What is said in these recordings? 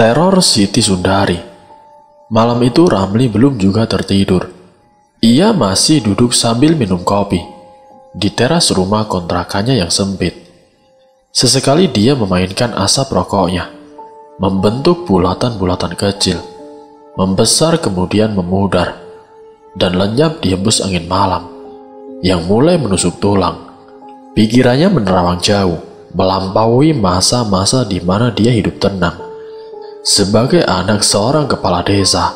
Teror Siti Sundari. Malam itu Ramli belum juga tertidur. Ia masih duduk sambil minum kopi di teras rumah kontrakannya yang sempit. Sesekali dia memainkan asap rokoknya, membentuk bulatan-bulatan kecil, membesar kemudian memudar, dan lenyap di hembus angin malam yang mulai menusuk tulang. Pikirannya menerawang jauh, melampaui masa-masa di mana dia hidup tenang. Sebagai anak seorang kepala desa,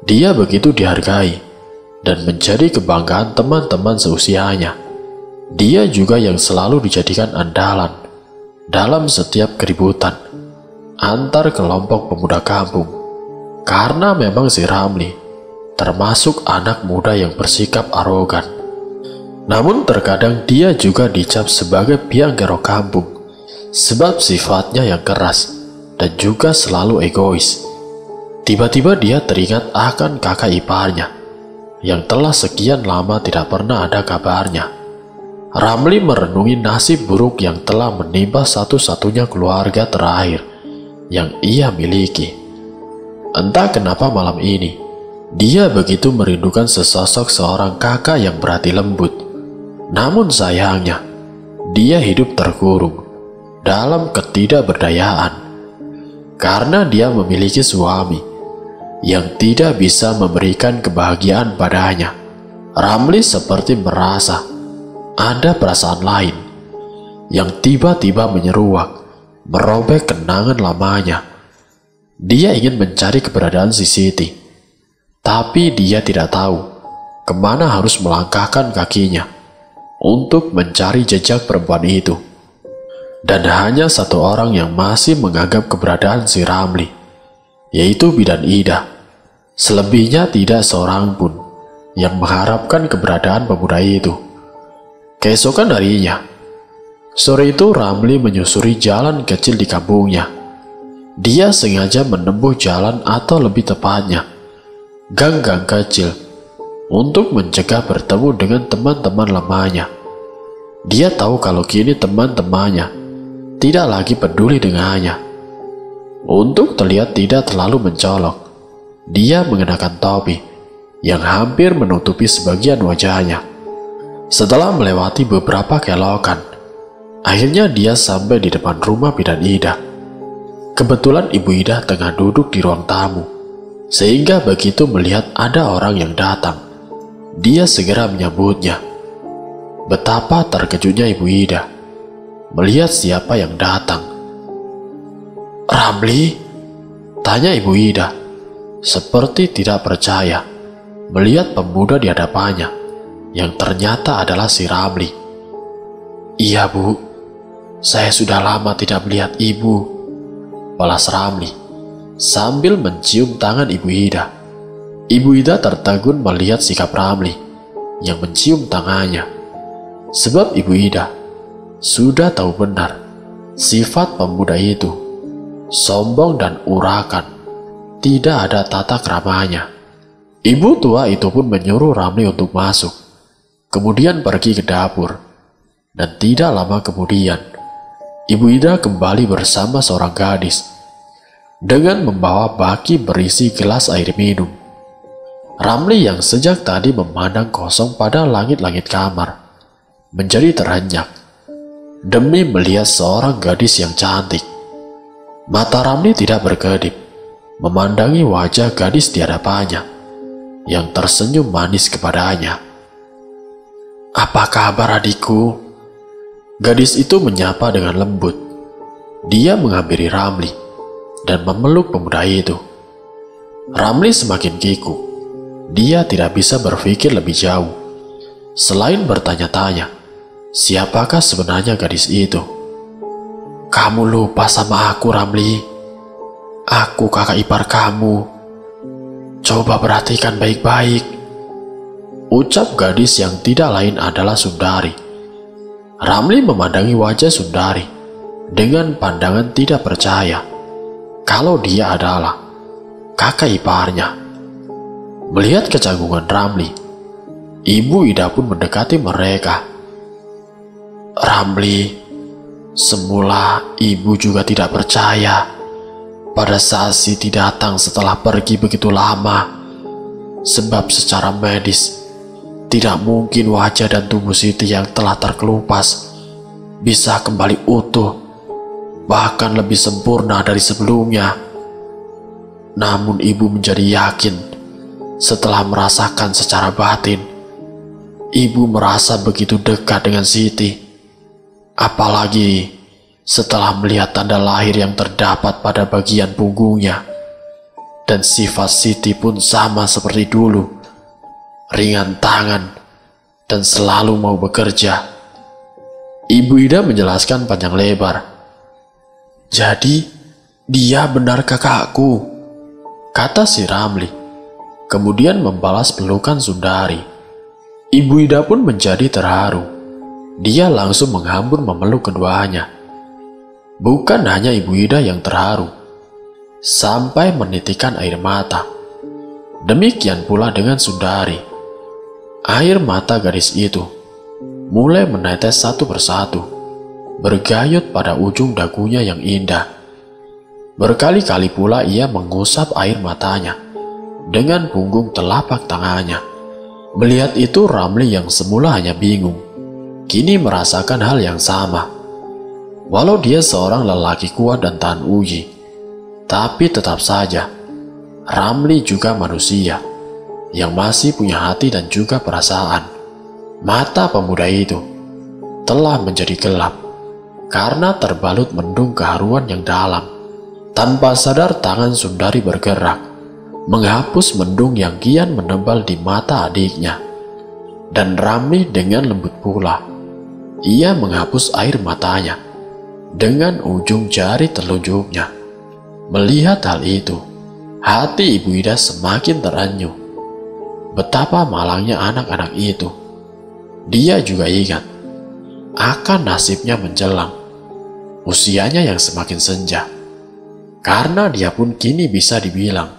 dia begitu dihargai dan menjadi kebanggaan teman-teman seusianya. Dia juga yang selalu dijadikan andalan dalam setiap keributan antar kelompok pemuda kampung. Karena memang si Ramli termasuk anak muda yang bersikap arogan. Namun terkadang dia juga dicap sebagai biang kerok kampung sebab sifatnya yang keras dan juga selalu egois. Tiba-tiba dia teringat akan kakak iparnya yang telah sekian lama tidak pernah ada kabarnya. Ramli merenungi nasib buruk yang telah menimpa satu-satunya keluarga terakhir yang ia miliki. Entah kenapa malam ini dia begitu merindukan sesosok seorang kakak yang berhati lembut. Namun sayangnya dia hidup terkurung dalam ketidakberdayaan karena dia memiliki suami yang tidak bisa memberikan kebahagiaan padanya. Ramli seperti merasa ada perasaan lain yang tiba-tiba menyeruak, merobek kenangan lamanya. Dia ingin mencari keberadaan si Siti, tapi dia tidak tahu kemana harus melangkahkan kakinya untuk mencari jejak perempuan itu. Dan hanya satu orang yang masih menganggap keberadaan si Ramli, yaitu Bidan Ida. Selebihnya tidak seorang pun yang mengharapkan keberadaan pemuda itu. Keesokan harinya, sore itu Ramli menyusuri jalan kecil di kampungnya. Dia sengaja menempuh jalan atau lebih tepatnya gang-gang kecil untuk mencegah bertemu dengan teman-teman lamanya. Dia tahu kalau kini teman-temannya tidak lagi peduli dengannya. Untuk terlihat tidak terlalu mencolok, dia mengenakan topi yang hampir menutupi sebagian wajahnya. Setelah melewati beberapa kelokan, akhirnya dia sampai di depan rumah Bidan Ida. Kebetulan Ibu Ida tengah duduk di ruang tamu, sehingga begitu melihat ada orang yang datang, dia segera menyambutnya. Betapa terkejutnya Ibu Ida melihat siapa yang datang. "Ramli?" tanya Ibu Ida, seperti tidak percaya melihat pemuda di hadapannya yang ternyata adalah si Ramli. "Iya, Bu, saya sudah lama tidak melihat Ibu," balas Ramli sambil mencium tangan Ibu Ida. Ibu Ida tertegun melihat sikap Ramli yang mencium tangannya, sebab Ibu Ida sudah tahu benar sifat pemuda itu, sombong dan urakan, tidak ada tata keramanya. Ibu tua itu pun menyuruh Ramli untuk masuk, kemudian pergi ke dapur. Dan tidak lama kemudian, Ibu Ida kembali bersama seorang gadis dengan membawa baki berisi gelas air minum. Ramli yang sejak tadi memandang kosong pada langit-langit kamar menjadi terenyak demi melihat seorang gadis yang cantik. Mata Ramli tidak berkedip memandangi wajah gadis di hadapannya yang tersenyum manis kepadanya. "Apa kabar, adikku?" Gadis itu menyapa dengan lembut. Dia menghampiri Ramli dan memeluk pemuda itu. Ramli semakin kikuk. Dia tidak bisa berpikir lebih jauh selain bertanya-tanya, siapakah sebenarnya gadis itu? "Kamu lupa sama aku, Ramli. Aku kakak ipar kamu. Coba perhatikan baik-baik," ucap gadis yang tidak lain adalah Sundari. Ramli memandangi wajah Sundari dengan pandangan tidak percaya kalau dia adalah kakak iparnya. Melihat kecanggungan Ramli, Ibu Ida pun mendekati mereka. "Ramli, semula ibu juga tidak percaya pada saat Siti datang setelah pergi begitu lama. Sebab secara medis, tidak mungkin wajah dan tubuh Siti yang telah terkelupas bisa kembali utuh, bahkan lebih sempurna dari sebelumnya. Namun ibu menjadi yakin setelah merasakan secara batin. Ibu merasa begitu dekat dengan Siti, apalagi setelah melihat tanda lahir yang terdapat pada bagian punggungnya. Dan sifat Siti pun sama seperti dulu, ringan tangan dan selalu mau bekerja. Ibu Ida menjelaskan panjang lebar. "Jadi, dia benar kakakku," kata si Ramli, kemudian membalas pelukan Sundari. Ibu Ida pun menjadi terharu. Dia langsung menghambur memeluk keduanya. Bukan hanya Ibu Ida yang terharu, sampai menitikkan air mata. Demikian pula dengan Sundari. Air mata gadis itu mulai menetes satu persatu, bergayut pada ujung dagunya yang indah. Berkali-kali pula ia mengusap air matanya dengan punggung telapak tangannya. Melihat itu, Ramli yang semula hanya bingung, kini merasakan hal yang sama. Walau dia seorang lelaki kuat dan tahan uji, tapi tetap saja Ramli juga manusia yang masih punya hati dan juga perasaan. Mata pemuda itu telah menjadi gelap karena terbalut mendung keharuan yang dalam. Tanpa sadar tangan Sundari bergerak menghapus mendung yang kian menebal di mata adiknya. Dan Ramli dengan lembut pula, ia menghapus air matanya dengan ujung jari telunjuknya. Melihat hal itu, hati Ibu Ida semakin terenyuh. Betapa malangnya anak-anak itu. Dia juga ingat akan nasibnya menjelang usianya yang semakin senja, karena dia pun kini bisa dibilang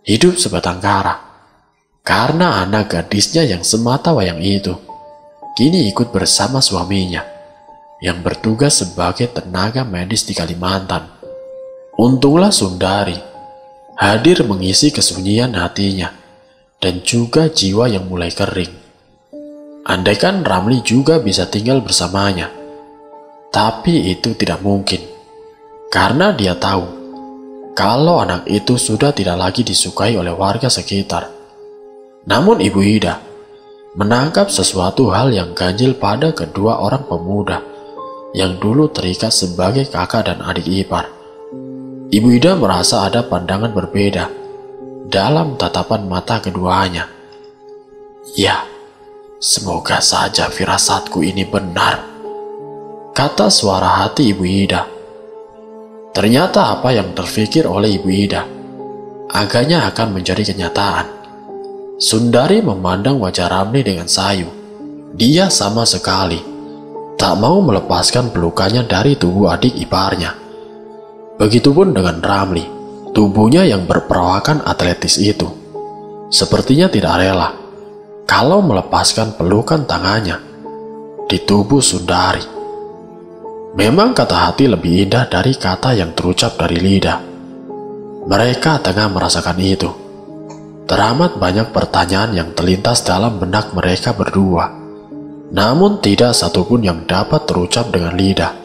hidup sebatang kara, karena anak gadisnya yang semata wayang itu kini ikut bersama suaminya yang bertugas sebagai tenaga medis di Kalimantan. Untunglah Sundari hadir mengisi kesunyian hatinya dan juga jiwa yang mulai kering. Andaikan Ramli juga bisa tinggal bersamanya, tapi itu tidak mungkin, karena dia tahu kalau anak itu sudah tidak lagi disukai oleh warga sekitar. Namun Ibu Ida menangkap sesuatu hal yang ganjil pada kedua orang pemuda yang dulu terikat sebagai kakak dan adik ipar. Ibu Ida merasa ada pandangan berbeda dalam tatapan mata keduanya. "Ya, semoga saja firasatku ini benar," kata suara hati Ibu Ida. Ternyata apa yang terfikir oleh Ibu Ida agaknya akan menjadi kenyataan. Sundari memandang wajah Ramli dengan sayu. Dia sama sekali tak mau melepaskan pelukannya dari tubuh adik iparnya. Begitupun dengan Ramli, tubuhnya yang berperawakan atletis itu sepertinya tidak rela kalau melepaskan pelukan tangannya di tubuh Sundari. Memang kata hati lebih indah dari kata yang terucap dari lidah. Mereka tengah merasakan itu. Teramat banyak pertanyaan yang terlintas dalam benak mereka berdua. Namun tidak satupun yang dapat terucap dengan lidah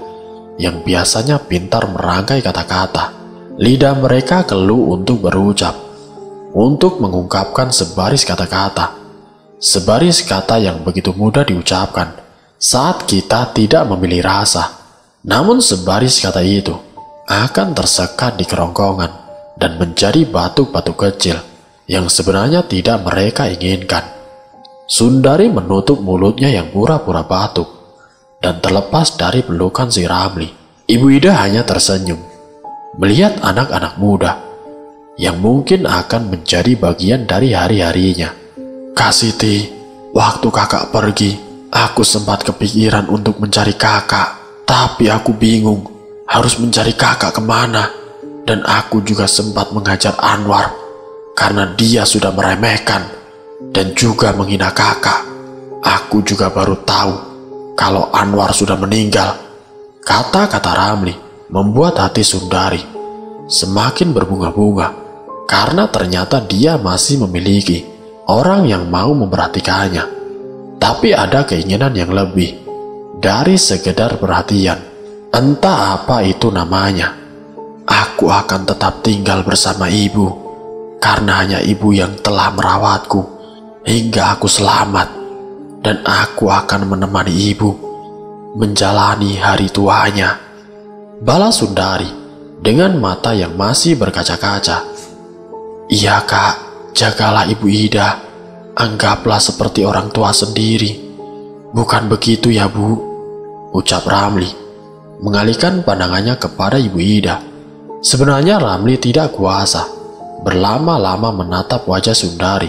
yang biasanya pintar merangkai kata-kata. Lidah mereka keluh untuk berucap, untuk mengungkapkan sebaris kata-kata. Sebaris kata yang begitu mudah diucapkan saat kita tidak memilih rasa. Namun sebaris kata itu akan tersekat di kerongkongan dan menjadi batuk-batuk kecil yang sebenarnya tidak mereka inginkan. Sundari menutup mulutnya yang pura-pura batuk dan terlepas dari pelukan si Ramli. Ibu Ida hanya tersenyum melihat anak-anak muda yang mungkin akan menjadi bagian dari hari-harinya. "Kak Siti, waktu kakak pergi, aku sempat kepikiran untuk mencari kakak. Tapi aku bingung harus mencari kakak kemana. Dan aku juga sempat menghajar Anwar karena dia sudah meremehkan dan juga menghina kakak. Aku juga baru tahu kalau Anwar sudah meninggal." Kata-kata Ramli membuat hati Sundari semakin berbunga-bunga karena ternyata dia masih memiliki orang yang mau memperhatikannya. Tapi ada keinginan yang lebih dari sekedar perhatian. Entah apa itu namanya. Aku akan tetap tinggal bersama ibu karena hanya ibu yang telah merawatku hingga aku selamat, dan aku akan menemani ibu menjalani hari tuanya. Balas Sundari dengan mata yang masih berkaca-kaca. Iya kak, jagalah ibu Ida. Anggaplah seperti orang tua sendiri. Bukan begitu ya bu? Ucap Ramli, mengalihkan pandangannya kepada ibu Ida. Sebenarnya Ramli tidak kuasa berlama-lama menatap wajah Sundari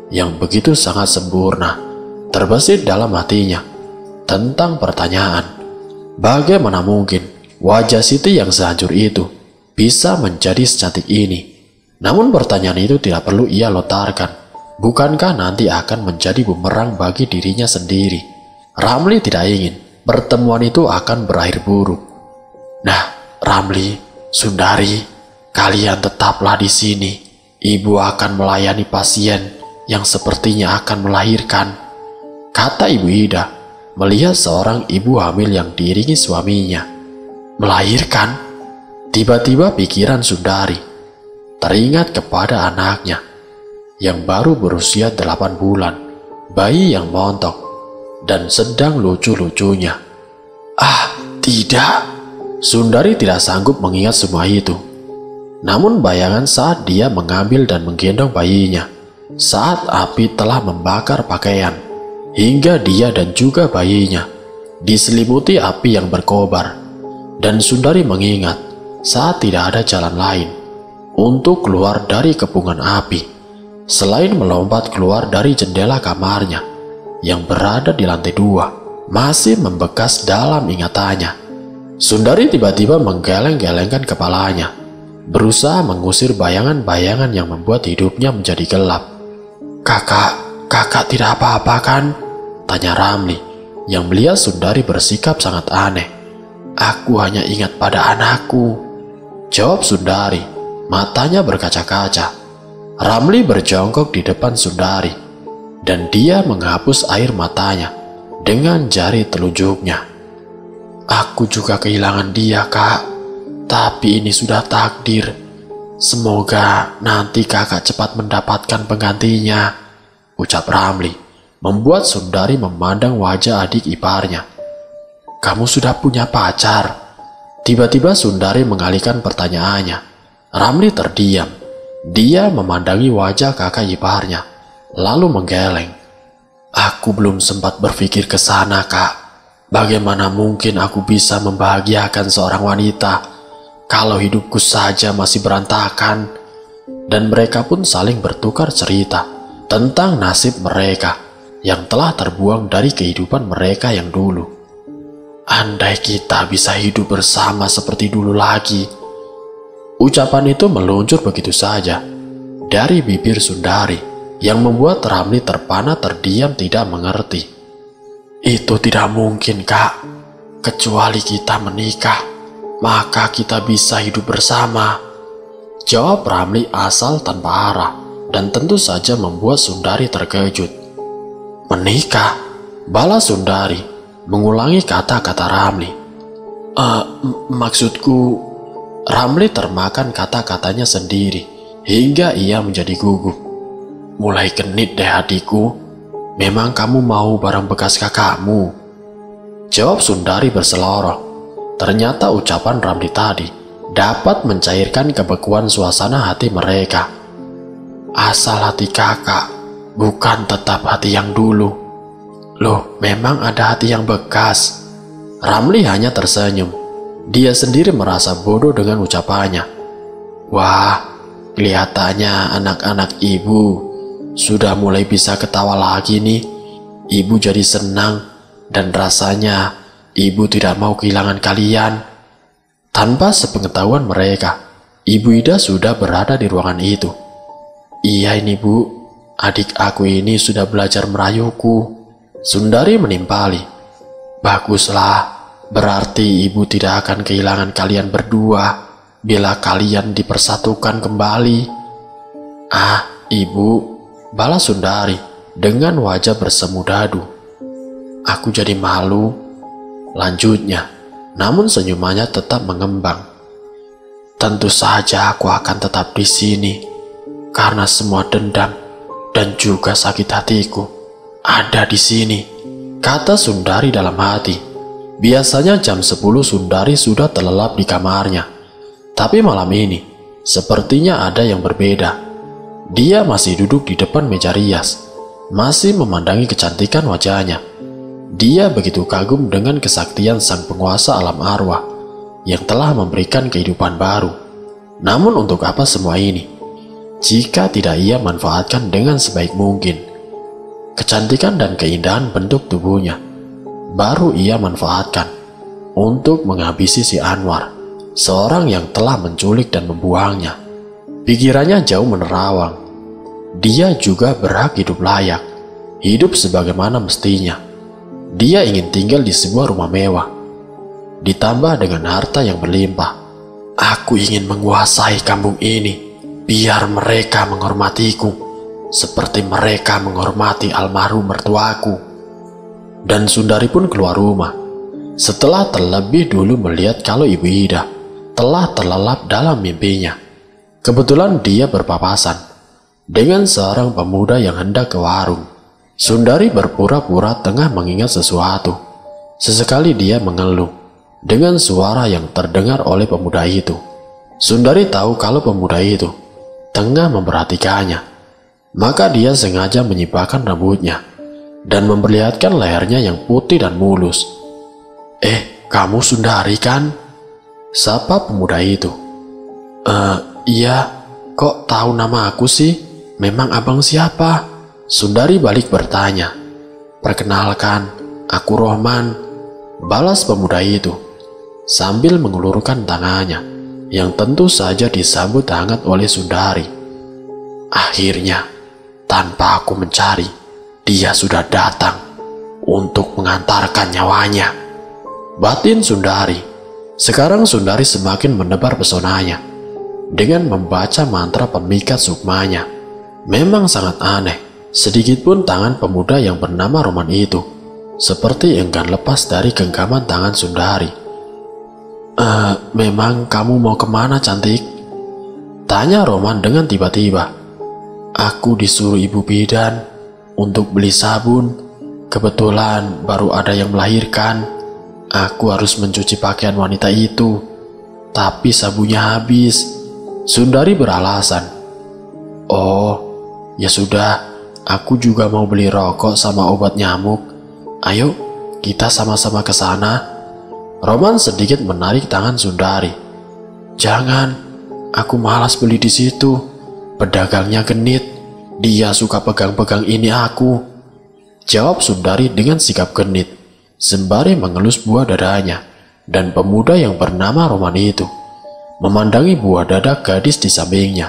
yang begitu sangat sempurna. Terbesit dalam hatinya tentang pertanyaan, bagaimana mungkin wajah Siti yang sehancur itu bisa menjadi secantik ini? Namun pertanyaan itu tidak perlu ia lontarkan. Bukankah nanti akan menjadi bumerang bagi dirinya sendiri? Ramli tidak ingin pertemuan itu akan berakhir buruk. Nah, Ramli, Sundari, kalian tetaplah di sini. Ibu akan melayani pasien yang sepertinya akan melahirkan, kata ibu Ida melihat seorang ibu hamil yang diiringi suaminya. Melahirkan? Tiba-tiba pikiran Sundari teringat kepada anaknya yang baru berusia 8 bulan, bayi yang montok dan sedang lucu-lucunya. Ah, tidak. Sundari tidak sanggup mengingat semua itu. Namun bayangan saat dia mengambil dan menggendong bayinya, saat api telah membakar pakaian, hingga dia dan juga bayinya diselimuti api yang berkobar. Dan Sundari mengingat saat tidak ada jalan lain untuk keluar dari kepungan api selain melompat keluar dari jendela kamarnya yang berada di lantai 2, masih membekas dalam ingatannya. Sundari tiba-tiba menggeleng-gelengkan kepalanya, berusaha mengusir bayangan-bayangan yang membuat hidupnya menjadi gelap. Kakak tidak apa-apa kan? Tanya Ramli yang melihat Sundari bersikap sangat aneh. Aku hanya ingat pada anakku, jawab Sundari, matanya berkaca-kaca. Ramli berjongkok di depan Sundari dan dia menghapus air matanya dengan jari telunjuknya. Aku juga kehilangan dia kak, tapi ini sudah takdir. Semoga nanti kakak cepat mendapatkan penggantinya, ucap Ramli, membuat Sundari memandang wajah adik iparnya. Kamu sudah punya pacar? Tiba-tiba Sundari mengalihkan pertanyaannya. Ramli terdiam. Dia memandangi wajah kakak iparnya, lalu menggeleng. Aku belum sempat berpikir ke sana kak. Bagaimana mungkin aku bisa membahagiakan seorang wanita kalau hidupku saja masih berantakan? Dan mereka pun saling bertukar cerita tentang nasib mereka yang telah terbuang dari kehidupan mereka yang dulu. Andai kita bisa hidup bersama seperti dulu lagi. Ucapan itu meluncur begitu saja dari bibir Sundari yang membuat Ramli terpana terdiam tidak mengerti. Itu tidak mungkin kak, kecuali kita menikah, maka kita bisa hidup bersama, jawab Ramli asal tanpa arah dan tentu saja membuat Sundari terkejut. Menikah? Balas Sundari mengulangi kata-kata Ramli. Maksudku... Ramli termakan kata-katanya sendiri hingga ia menjadi gugup. Mulai genit deh adikku, memang kamu mau barang bekas kakakmu, jawab Sundari berseloroh. Ternyata ucapan Ramli tadi dapat mencairkan kebekuan suasana hati mereka. Asal hati kakak, bukan tetap hati yang dulu. Loh, memang ada hati yang bekas. Ramli hanya tersenyum. Dia sendiri merasa bodoh dengan ucapannya. Wah, kelihatannya anak-anak ibu sudah mulai bisa ketawa lagi nih. Ibu jadi senang dan rasanya ibu tidak mau kehilangan kalian. Tanpa sepengetahuan mereka, Ibu Ida sudah berada di ruangan itu. Iya ini bu, adik aku ini sudah belajar merayuku, Sundari menimpali. Baguslah. Berarti ibu tidak akan kehilangan kalian berdua. bila kalian dipersatukan kembali. Ah, ibu, balas Sundari dengan wajah bersemu dadu. Aku jadi malu, lanjutnya, namun senyumannya tetap mengembang. Tentu saja aku akan tetap di sini, karena semua dendam dan juga sakit hatiku ada di sini, kata Sundari dalam hati. Biasanya jam 10 Sundari sudah terlelap di kamarnya, tapi malam ini sepertinya ada yang berbeda. Dia masih duduk di depan meja rias, masih memandangi kecantikan wajahnya. Dia begitu kagum dengan kesaktian sang penguasa alam arwah yang telah memberikan kehidupan baru. Namun untuk apa semua ini, jika tidak ia manfaatkan dengan sebaik mungkin? Kecantikan dan keindahan bentuk tubuhnya baru ia manfaatkan untuk menghabisi si Anwar, seorang yang telah menculik dan membuangnya. Pikirannya jauh menerawang. Dia juga berhak hidup layak, hidup sebagaimana mestinya. Dia ingin tinggal di sebuah rumah mewah, ditambah dengan harta yang berlimpah. Aku ingin menguasai kampung ini, biar mereka menghormatiku, seperti mereka menghormati almarhum mertuaku. Dan Sundari pun keluar rumah, setelah terlebih dulu melihat kalau Ibu Ida telah terlelap dalam mimpinya. Kebetulan dia berpapasan dengan seorang pemuda yang hendak ke warung. Sundari berpura-pura tengah mengingat sesuatu. Sesekali dia mengeluh dengan suara yang terdengar oleh pemuda itu. Sundari tahu kalau pemuda itu tengah memperhatikannya. Maka dia sengaja menyibakkan rambutnya dan memperlihatkan lehernya yang putih dan mulus. Kamu Sundari kan? Sapa pemuda itu. Iya, kok tahu nama aku sih? Memang abang siapa? Sundari balik bertanya. Perkenalkan, aku Rohman, balas pemuda itu sambil mengulurkan tangannya yang tentu saja disambut hangat oleh Sundari. Akhirnya, tanpa aku mencari, dia sudah datang untuk mengantarkan nyawanya, batin Sundari. Sekarang Sundari semakin menebar pesonanya dengan membaca mantra pemikat sukmanya. Memang sangat aneh, sedikitpun tangan pemuda yang bernama Roman itu seperti enggan lepas dari genggaman tangan Sundari. Memang kamu mau kemana, cantik? Tanya Roman dengan tiba-tiba. Aku disuruh Ibu Bidan untuk beli sabun. Kebetulan baru ada yang melahirkan. Aku harus mencuci pakaian wanita itu, tapi sabunnya habis. Sundari beralasan. Oh, ya sudah, aku juga mau beli rokok sama obat nyamuk. Ayo, kita sama-sama ke sana. Roman sedikit menarik tangan Sundari. Jangan, aku malas beli di situ. Pedagangnya genit. Dia suka pegang-pegang ini aku, jawab Sundari dengan sikap genit, sembari mengelus buah dadanya. Dan pemuda yang bernama Roman itu memandangi buah dada gadis di sampingnya,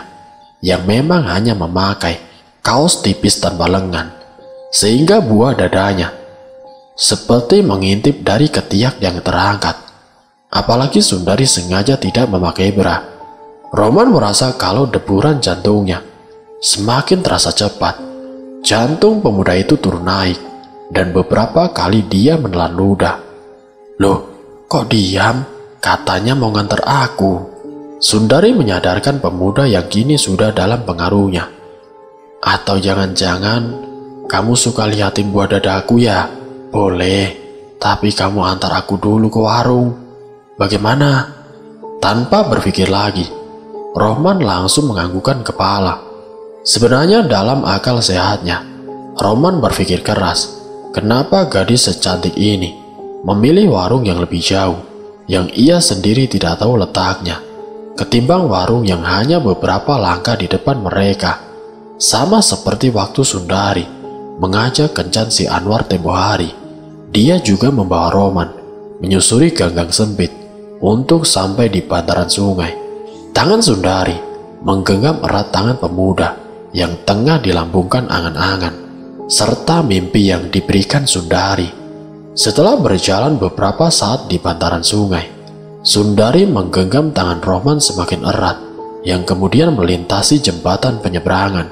yang memang hanya memakai kaos tipis tanpa lengan, sehingga buah dadanya seperti mengintip dari ketiak yang terangkat. Apalagi Sundari sengaja tidak memakai bra. Roman merasa kalau deburan jantungnya semakin terasa cepat. Jantung pemuda itu turun naik, dan beberapa kali dia menelan ludah. Loh, kok diam? Katanya mau nganter aku. Sundari menyadarkan pemuda yang kini sudah dalam pengaruhnya. Atau jangan-jangan kamu suka liatin buah dadaku ya? Boleh, tapi kamu antar aku dulu ke warung. Bagaimana? Tanpa berpikir lagi, Rohman langsung menganggukkan kepala. Sebenarnya dalam akal sehatnya, Roman berpikir keras, kenapa gadis secantik ini memilih warung yang lebih jauh, yang ia sendiri tidak tahu letaknya, ketimbang warung yang hanya beberapa langkah di depan mereka. Sama seperti waktu Sundari mengajak kencan si Anwar tempo hari, dia juga membawa Roman menyusuri ganggang sempit untuk sampai di bantaran sungai. Tangan Sundari menggenggam erat tangan pemuda yang tengah dilambungkan angan-angan, serta mimpi yang diberikan Sundari. Setelah berjalan beberapa saat di bantaran sungai, Sundari menggenggam tangan Roman semakin erat, yang kemudian melintasi jembatan penyeberangan.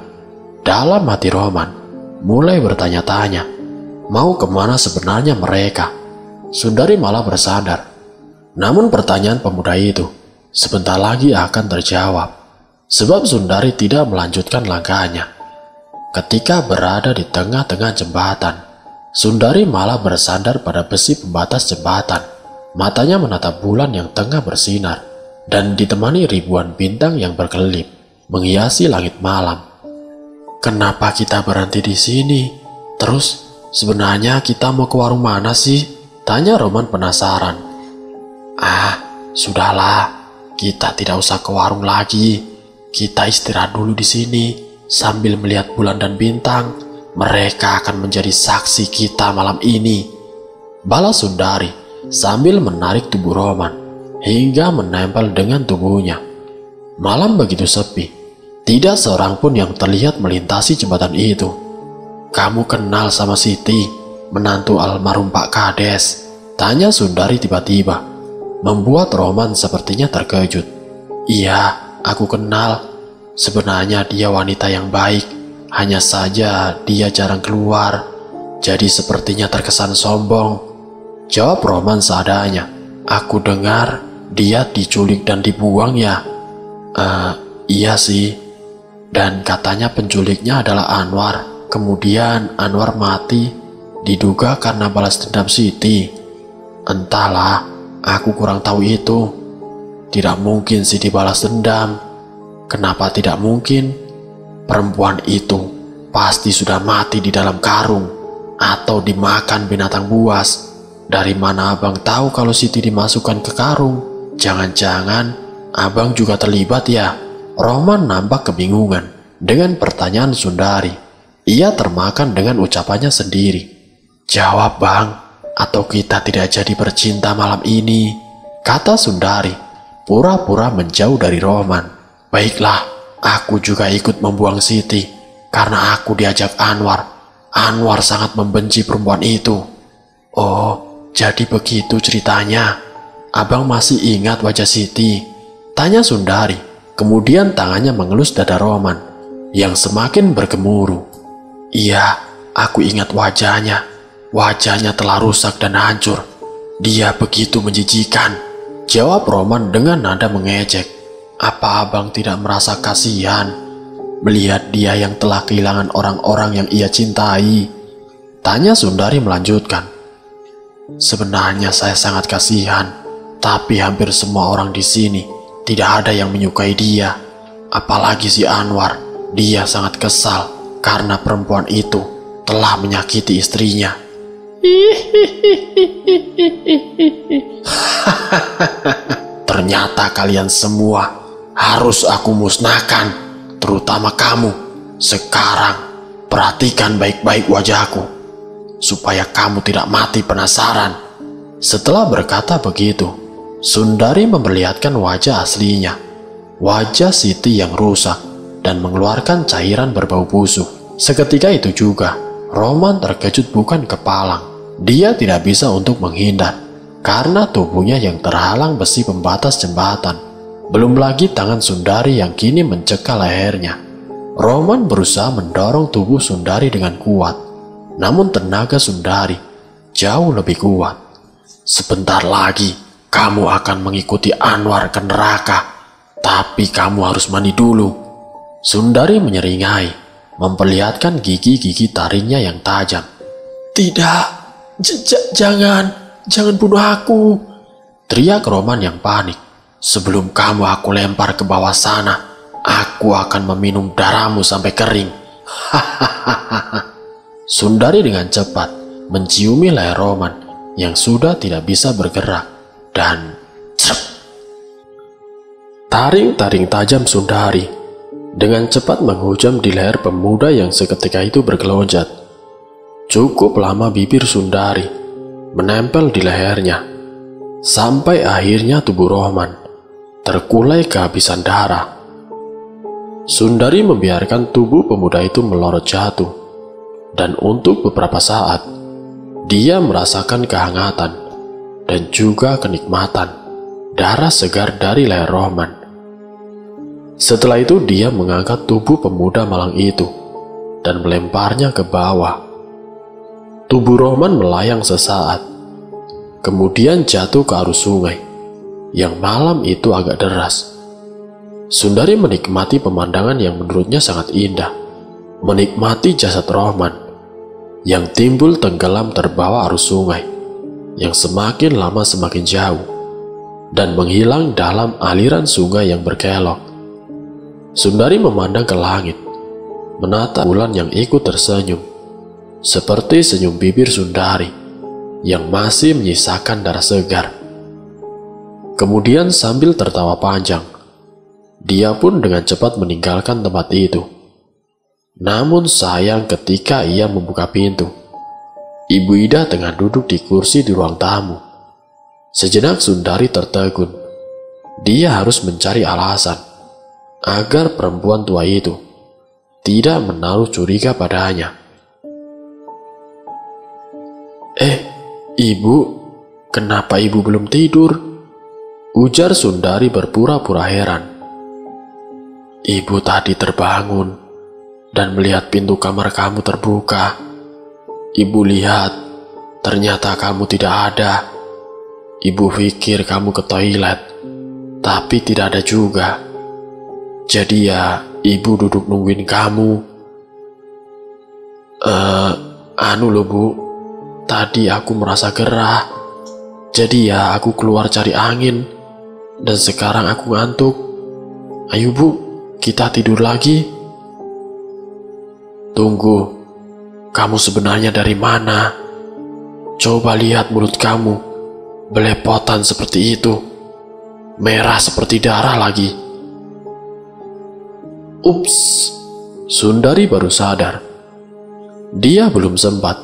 Dalam hati Roman mulai bertanya-tanya, mau kemana sebenarnya mereka? Sundari malah bersandar. Namun pertanyaan pemuda itu sebentar lagi akan terjawab, sebab Sundari tidak melanjutkan langkahnya. Ketika berada di tengah-tengah jembatan, Sundari malah bersandar pada besi pembatas jembatan. Matanya menatap bulan yang tengah bersinar dan ditemani ribuan bintang yang berkelip menghiasi langit malam. Kenapa kita berhenti di sini? Terus sebenarnya kita mau ke warung mana sih? Tanya Roman penasaran. Sudahlah, kita tidak usah ke warung lagi. Kita istirahat dulu di sini sambil melihat bulan dan bintang. Mereka akan menjadi saksi kita malam ini, balas Sundari sambil menarik tubuh Roman hingga menempel dengan tubuhnya. Malam begitu sepi, tidak seorang pun yang terlihat melintasi jembatan itu. Kamu kenal sama Siti, menantu almarhum Pak Kades? Tanya Sundari tiba-tiba, membuat Roman sepertinya terkejut. Iya, aku kenal. Sebenarnya dia wanita yang baik, hanya saja dia jarang keluar, jadi sepertinya terkesan sombong. Jawab Roman seadanya. Aku dengar dia diculik dan dibuang ya? Iya sih. Dan katanya penculiknya adalah Anwar. Kemudian Anwar mati, diduga karena balas dendam Siti. Entahlah, aku kurang tahu itu. Tidak mungkin Siti balas dendam. Kenapa tidak mungkin? Perempuan itu pasti sudah mati di dalam karung atau dimakan binatang buas. Dari mana abang tahu kalau Siti dimasukkan ke karung? Jangan-jangan abang juga terlibat ya? Roman nampak kebingungan dengan pertanyaan Sundari. Ia termakan dengan ucapannya sendiri. Jawab bang, atau kita tidak jadi bercinta malam ini, kata Sundari, pura-pura menjauh dari Roman. Baiklah, aku juga ikut membuang Siti karena aku diajak Anwar. Anwar sangat membenci perempuan itu. Oh, jadi begitu ceritanya. Abang masih ingat wajah Siti? Tanya Sundari. Kemudian tangannya mengelus dada Roman yang semakin bergemuruh. Iya, aku ingat wajahnya. Wajahnya telah rusak dan hancur. Dia begitu menjijikan, jawab Roman dengan nada mengejek. Apa abang tidak merasa kasihan melihat dia yang telah kehilangan orang-orang yang ia cintai? Tanya Sundari melanjutkan. Sebenarnya saya sangat kasihan, tapi hampir semua orang di sini tidak ada yang menyukai dia. Apalagi si Anwar, dia sangat kesal karena perempuan itu telah menyakiti istrinya. Ternyata kalian semua harus aku musnahkan, terutama kamu. Sekarang perhatikan baik-baik wajahku, supaya kamu tidak mati penasaran. Setelah berkata begitu, Sundari memperlihatkan wajah aslinya. Wajah Siti yang rusak dan mengeluarkan cairan berbau busuk. Seketika itu juga, Roman terkejut bukan kepalang. Dia tidak bisa untuk menghindar, karena tubuhnya yang terhalang besi pembatas jembatan. Belum lagi tangan Sundari yang kini mencekal lehernya. Roman berusaha mendorong tubuh Sundari dengan kuat, namun tenaga Sundari jauh lebih kuat. Sebentar lagi kamu akan mengikuti Anwar ke neraka, tapi kamu harus mandi dulu. Sundari menyeringai, memperlihatkan gigi-gigi taringnya yang tajam. Tidak, jangan bunuh aku, teriak Roman yang panik. Sebelum kamu aku lempar ke bawah sana, aku akan meminum darahmu sampai kering. Sundari dengan cepat menciumi leher Roman yang sudah tidak bisa bergerak dan cerp. Taring-taring tajam Sundari dengan cepat menghujam di leher pemuda yang seketika itu bergelonjat. Cukup lama bibir Sundari menempel di lehernya, sampai akhirnya tubuh Roman terkulai kehabisan darah. Sundari membiarkan tubuh pemuda itu melorot jatuh, dan untuk beberapa saat dia merasakan kehangatan dan juga kenikmatan darah segar dari leher Rohman. Setelah itu dia mengangkat tubuh pemuda malang itu dan melemparnya ke bawah. Tubuh Rohman melayang sesaat, kemudian jatuh ke arus sungai yang malam itu agak deras. Sundari menikmati pemandangan yang menurutnya sangat indah, menikmati jasad Rohman yang timbul tenggelam terbawa arus sungai yang semakin lama semakin jauh dan menghilang dalam aliran sungai yang berkelok. Sundari memandang ke langit, menatap bulan yang ikut tersenyum, seperti senyum bibir Sundari yang masih menyisakan darah segar. Kemudian sambil tertawa panjang, dia pun dengan cepat meninggalkan tempat itu. Namun sayang, ketika ia membuka pintu, Ibu Ida tengah duduk di kursi di ruang tamu. Sejenak Sundari tertegun. Dia harus mencari alasan agar perempuan tua itu tidak menaruh curiga padanya. Ibu, kenapa ibu belum tidur? Ujar Sundari berpura-pura heran. Ibu tadi terbangun dan melihat pintu kamar kamu terbuka. Ibu lihat, ternyata kamu tidak ada. Ibu pikir kamu ke toilet, tapi tidak ada juga. Jadi ya, ibu duduk nungguin kamu. Anu loh bu, tadi aku merasa gerah. Jadi ya aku keluar cari angin, dan sekarang aku ngantuk. Ayo bu, kita tidur lagi. Tunggu, kamu sebenarnya dari mana? Coba lihat mulut kamu, belepotan seperti itu, merah seperti darah lagi. Ups, Sundari baru sadar. Dia belum sempat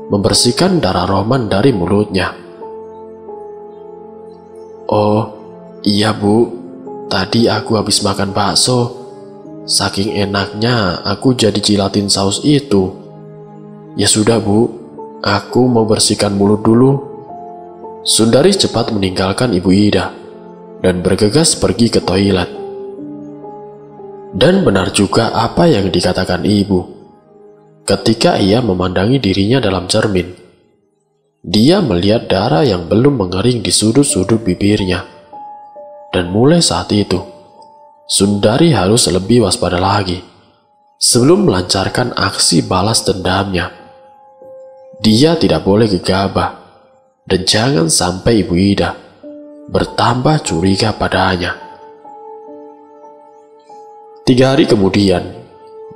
membersihkan darah Rohman dari mulutnya. Oh, iya bu, tadi aku habis makan bakso. Saking enaknya aku jadi jilatin saus itu. Ya sudah bu, aku mau bersihkan mulut dulu. Sundari cepat meninggalkan Ibu Ida dan bergegas pergi ke toilet. Dan benar juga apa yang dikatakan ibu. Ketika ia memandangi dirinya dalam cermin, dia melihat darah yang belum mengering di sudut-sudut bibirnya. Dan mulai saat itu, Sundari harus lebih waspada lagi sebelum melancarkan aksi balas dendamnya. Dia tidak boleh gegabah, dan jangan sampai Ibu Ida bertambah curiga padanya. 3 hari kemudian,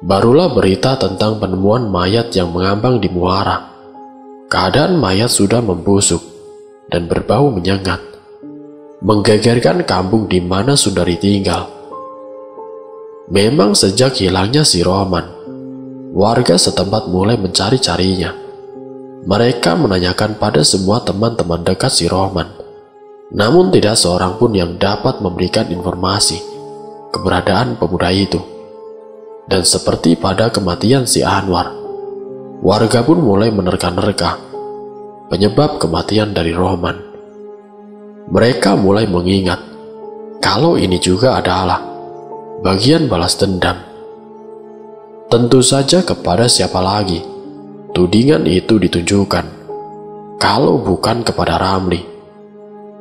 barulah berita tentang penemuan mayat yang mengambang di muara. Keadaan mayat sudah membusuk dan berbau menyengat, menggegerkan kampung di mana Sundari tinggal. Memang sejak hilangnya si Rohman, warga setempat mulai mencari-carinya. Mereka menanyakan pada semua teman-teman dekat si Rohman, namun tidak seorang pun yang dapat memberikan informasi keberadaan pemuda itu. Dan seperti pada kematian si Anwar, warga pun mulai menerka-nerka penyebab kematian dari Rohman. Mereka mulai mengingat kalau ini juga adalah bagian balas dendam. Tentu saja kepada siapa lagi tudingan itu ditujukan kalau bukan kepada Ramli.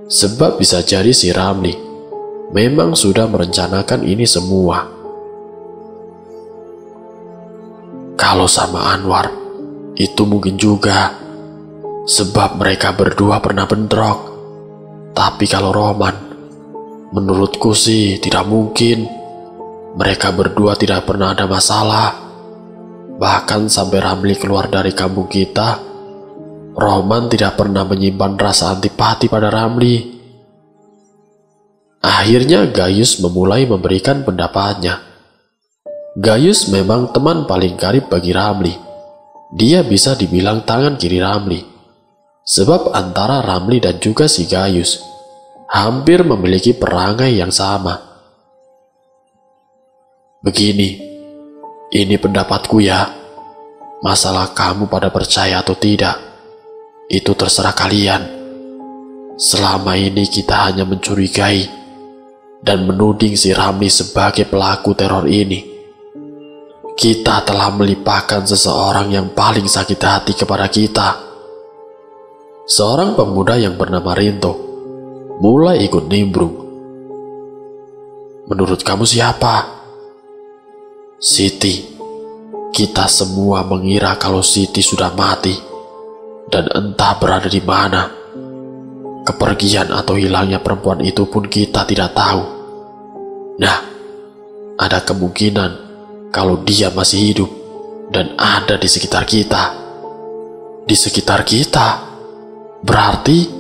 Sebab bisa jadi si Ramli memang sudah merencanakan ini semua. Kalau sama Anwar, itu mungkin juga, sebab mereka berdua pernah bentrok. Tapi kalau Rohman, menurutku sih tidak mungkin. Mereka berdua tidak pernah ada masalah. Bahkan sampai Ramli keluar dari kampung kita, Rohman tidak pernah menyimpan rasa antipati pada Ramli. Akhirnya Gayus memulai memberikan pendapatnya. Gayus memang teman paling karib bagi Ramli. Dia bisa dibilang tangan kiri Ramli. Sebab antara Ramli dan juga si Gayus hampir memiliki perangai yang sama. Begini, ini pendapatku ya. Masalah kamu pada percaya atau tidak, itu terserah kalian. Selama ini kita hanya mencurigai dan menuding si Ramli sebagai pelaku teror ini. Kita telah melimpahkan seseorang yang paling sakit hati kepada kita. Seorang pemuda yang bernama Rinto mulai ikut nimbrung. Menurut kamu siapa? Siti. Kita semua mengira kalau Siti sudah mati dan entah berada di mana. Kepergian atau hilangnya perempuan itu pun kita tidak tahu. Nah, ada kemungkinan kalau dia masih hidup dan ada di sekitar kita. Di sekitar kita? Berarti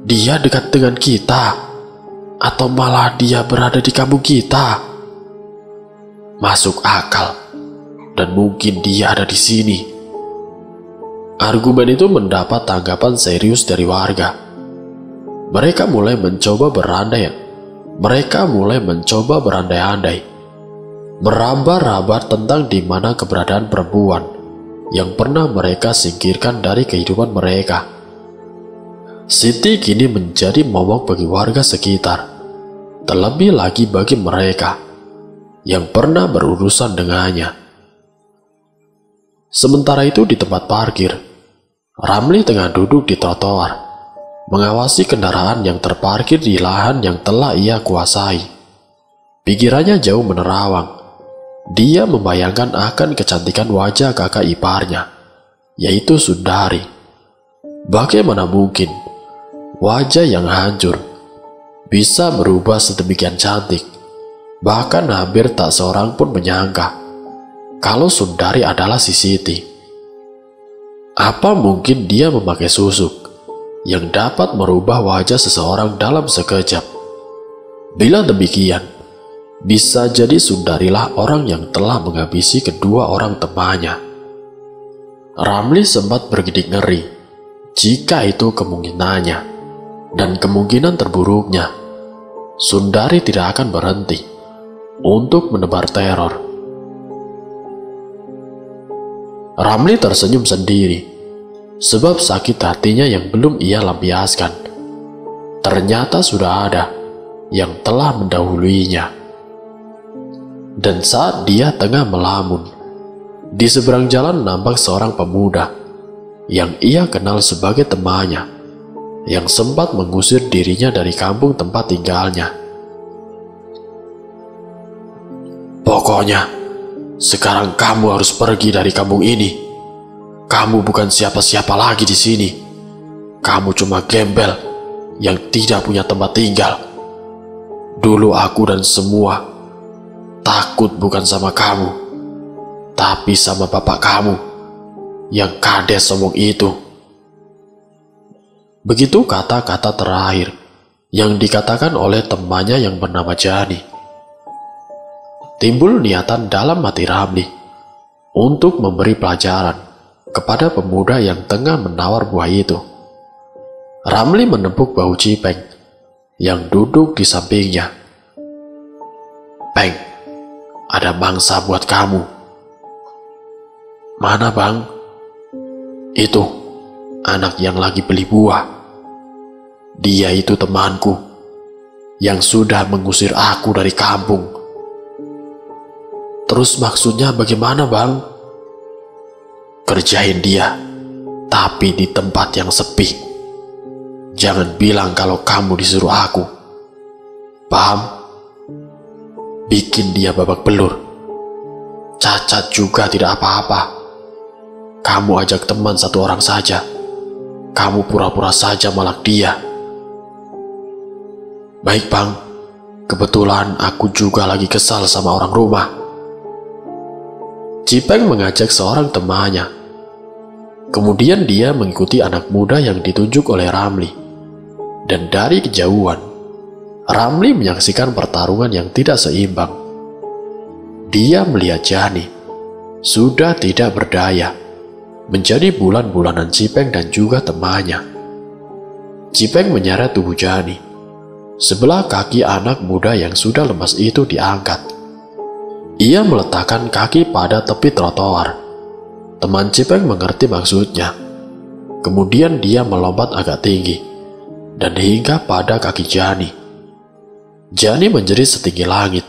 dia dekat dengan kita, atau malah dia berada di kampung kita. Masuk akal, dan mungkin dia ada di sini. Argumen itu mendapat tanggapan serius dari warga. Mereka mulai mencoba berandai-andai, meraba-raba tentang di mana keberadaan perempuan yang pernah mereka singkirkan dari kehidupan mereka. Siti kini menjadi momok bagi warga sekitar, terlebih lagi bagi mereka yang pernah berurusan dengannya. Sementara itu di tempat parkir, Ramli tengah duduk di trotoar, mengawasi kendaraan yang terparkir di lahan yang telah ia kuasai. Pikirannya jauh menerawang. Dia membayangkan akan kecantikan wajah kakak iparnya, yaitu Sundari. Bagaimana mungkin wajah yang hancur bisa berubah sedemikian cantik? Bahkan hampir tak seorang pun menyangka kalau Sundari adalah si Siti. Apa mungkin dia memakai susuk yang dapat merubah wajah seseorang dalam sekejap? Bila demikian, bisa jadi Sundarilah orang yang telah menghabisi kedua orang temannya. Ramli sempat bergidik ngeri jika itu kemungkinannya, dan kemungkinan terburuknya. Sundari tidak akan berhenti untuk menebar teror. Ramli tersenyum sendiri, sebab sakit hatinya yang belum ia lampiaskan ternyata sudah ada yang telah mendahuluinya. Dan saat dia tengah melamun, di seberang jalan nampak seorang pemuda yang ia kenal sebagai temannya, yang sempat mengusir dirinya dari kampung tempat tinggalnya. Pokoknya, sekarang kamu harus pergi dari kampung ini. Kamu bukan siapa-siapa lagi di sini. Kamu cuma gembel yang tidak punya tempat tinggal. Dulu aku dan semua takut bukan sama kamu, tapi sama bapak kamu yang kades sombong itu. Begitu kata-kata terakhir yang dikatakan oleh temannya yang bernama Jani. Timbul niatan dalam hati Ramli untuk memberi pelajaran kepada pemuda yang tengah menawar buah itu. Ramli menepuk bahu Cipeng yang duduk di sampingnya. Peng, ada mangsa buat kamu. Mana bang? Itu anak yang lagi beli buah. Dia itu temanku yang sudah mengusir aku dari kampung. Terus maksudnya bagaimana bang? Kerjain dia, tapi di tempat yang sepi. Jangan bilang kalau kamu disuruh aku. Paham? Bikin dia babak belur. Cacat juga tidak apa-apa. Kamu ajak teman satu orang saja. Kamu pura-pura saja malak dia. Baik bang, kebetulan aku juga lagi kesal sama orang rumah. Cipeng mengajak seorang temannya. Kemudian dia mengikuti anak muda yang ditunjuk oleh Ramli. Dan dari kejauhan, Ramli menyaksikan pertarungan yang tidak seimbang. Dia melihat Jani sudah tidak berdaya, menjadi bulan-bulanan Cipeng dan juga temannya. Cipeng menyeret tubuh Jani. Sebelah kaki anak muda yang sudah lemas itu diangkat. Ia meletakkan kaki pada tepi trotoar. Teman Cipeng mengerti maksudnya. Kemudian dia melompat agak tinggi dan hingga pada kaki Jani. Jani menjerit setinggi langit,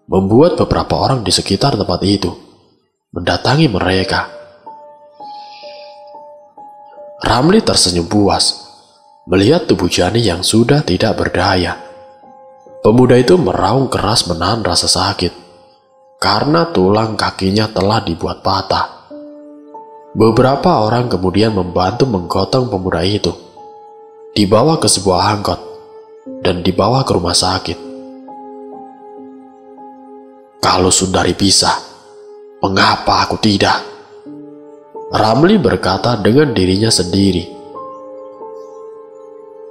membuat beberapa orang di sekitar tempat itu mendatangi mereka. Ramli tersenyum puas melihat tubuh Jani yang sudah tidak berdaya. Pemuda itu meraung keras menahan rasa sakit karena tulang kakinya telah dibuat patah. Beberapa orang kemudian membantu menggotong pemuda itu, dibawa ke sebuah angkot dan dibawa ke rumah sakit. Kalau Sundari bisa, mengapa aku tidak? Ramli berkata dengan dirinya sendiri.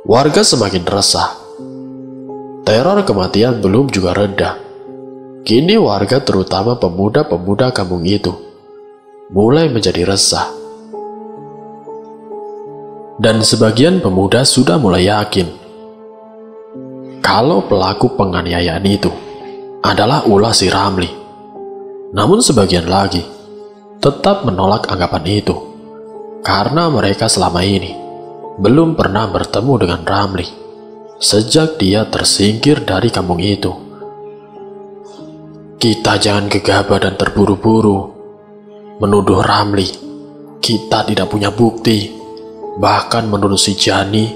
Warga semakin resah. Teror kematian belum juga reda. Kini warga, terutama pemuda-pemuda kampung itu, mulai menjadi resah. Dan sebagian pemuda sudah mulai yakin kalau pelaku penganiayaan itu adalah ulah si Ramli. Namun sebagian lagi tetap menolak anggapan itu karena mereka selama ini belum pernah bertemu dengan Ramli sejak dia tersingkir dari kampung itu. Kita jangan gegabah dan terburu-buru menuduh Ramli. Kita tidak punya bukti. Bahkan menurut si Jani,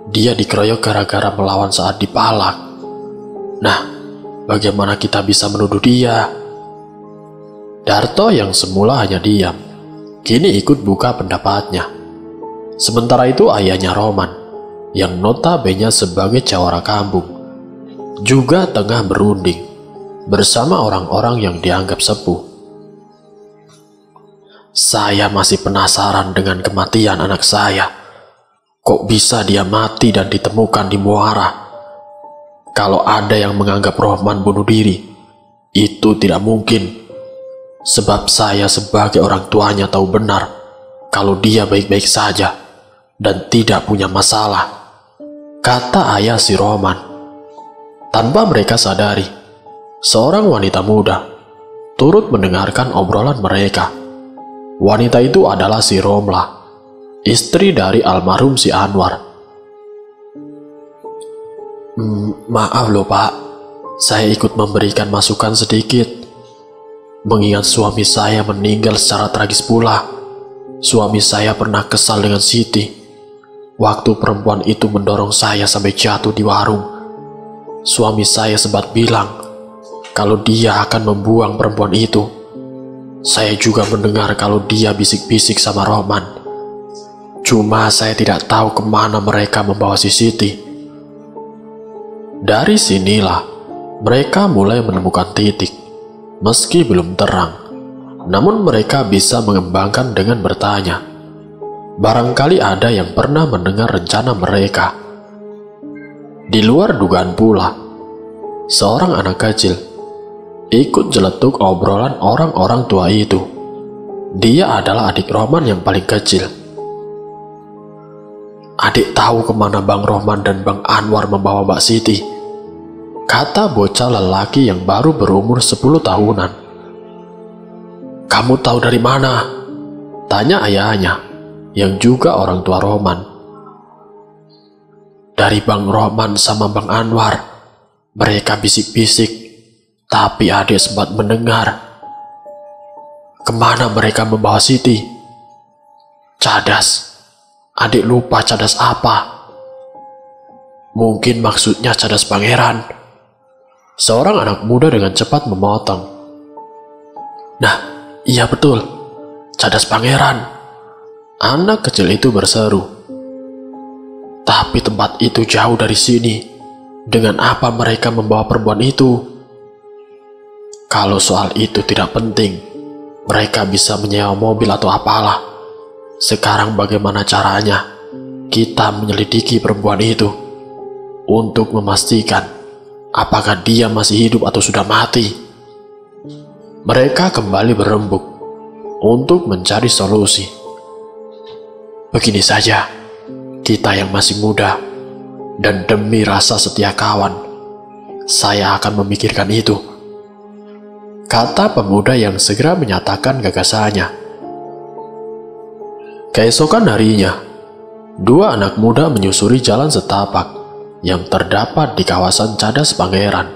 dia dikeroyok gara-gara melawan saat dipalak. Nah, bagaimana kita bisa menuduh dia? Darto yang semula hanya diam, kini ikut buka pendapatnya. Sementara itu ayahnya Roman, yang notabene sebagai jawara kampung, juga tengah berunding bersama orang-orang yang dianggap sepuh. Saya masih penasaran dengan kematian anak saya. Kok bisa dia mati dan ditemukan di muara? Kalau ada yang menganggap Rohman bunuh diri, itu tidak mungkin. Sebab saya sebagai orang tuanya tahu benar kalau dia baik-baik saja dan tidak punya masalah, kata ayah si Roman. Tanpa mereka sadari, seorang wanita muda turut mendengarkan obrolan mereka. Wanita itu adalah si Romla, istri dari almarhum si Anwar. Maaf loh Pak, saya ikut memberikan masukan sedikit. Mengingat suami saya meninggal secara tragis pula. Suami saya pernah kesal dengan Siti waktu perempuan itu mendorong saya sampai jatuh di warung. Suami saya sempat bilang kalau dia akan membuang perempuan itu. Saya juga mendengar kalau dia bisik-bisik sama Roman. Cuma saya tidak tahu kemana mereka membawa si Siti. Dari sinilah mereka mulai menemukan titik. Meski belum terang, namun mereka bisa mengembangkan dengan bertanya. Barangkali ada yang pernah mendengar rencana mereka. Di luar dugaan pula, seorang anak kecil ikut jeletuk obrolan orang-orang tua itu. Dia adalah adik Roman yang paling kecil. Adik tahu kemana Bang Rohman dan Bang Anwar membawa Mbak Siti, kata bocah lelaki yang baru berumur 10 tahunan. Kamu tahu dari mana? Tanya ayahnya, yang juga orang tua Roman. Dari Bang Rohman sama Bang Anwar. Mereka bisik-bisik. Tapi adik sempat mendengar. Kemana mereka membawa Siti? Cadas. Adik lupa cadas apa? Mungkin maksudnya cadas pangeran. Seorang anak muda dengan cepat memotong. Nah, iya betul. Cadas pangeran. Anak kecil itu berseru. Tapi tempat itu jauh dari sini. Dengan apa mereka membawa perempuan itu? Kalau soal itu tidak penting, mereka bisa menyewa mobil atau apalah. Sekarang bagaimana caranya kita menyelidiki perempuan itu untuk memastikan apakah dia masih hidup atau sudah mati? Mereka kembali berembuk untuk mencari solusi. Begini saja, kita yang masih muda dan demi rasa setia kawan, saya akan memikirkan itu, kata pemuda yang segera menyatakan gagasannya. Keesokan harinya, Dua anak muda menyusuri jalan setapak yang terdapat di kawasan Cadas Pangeran.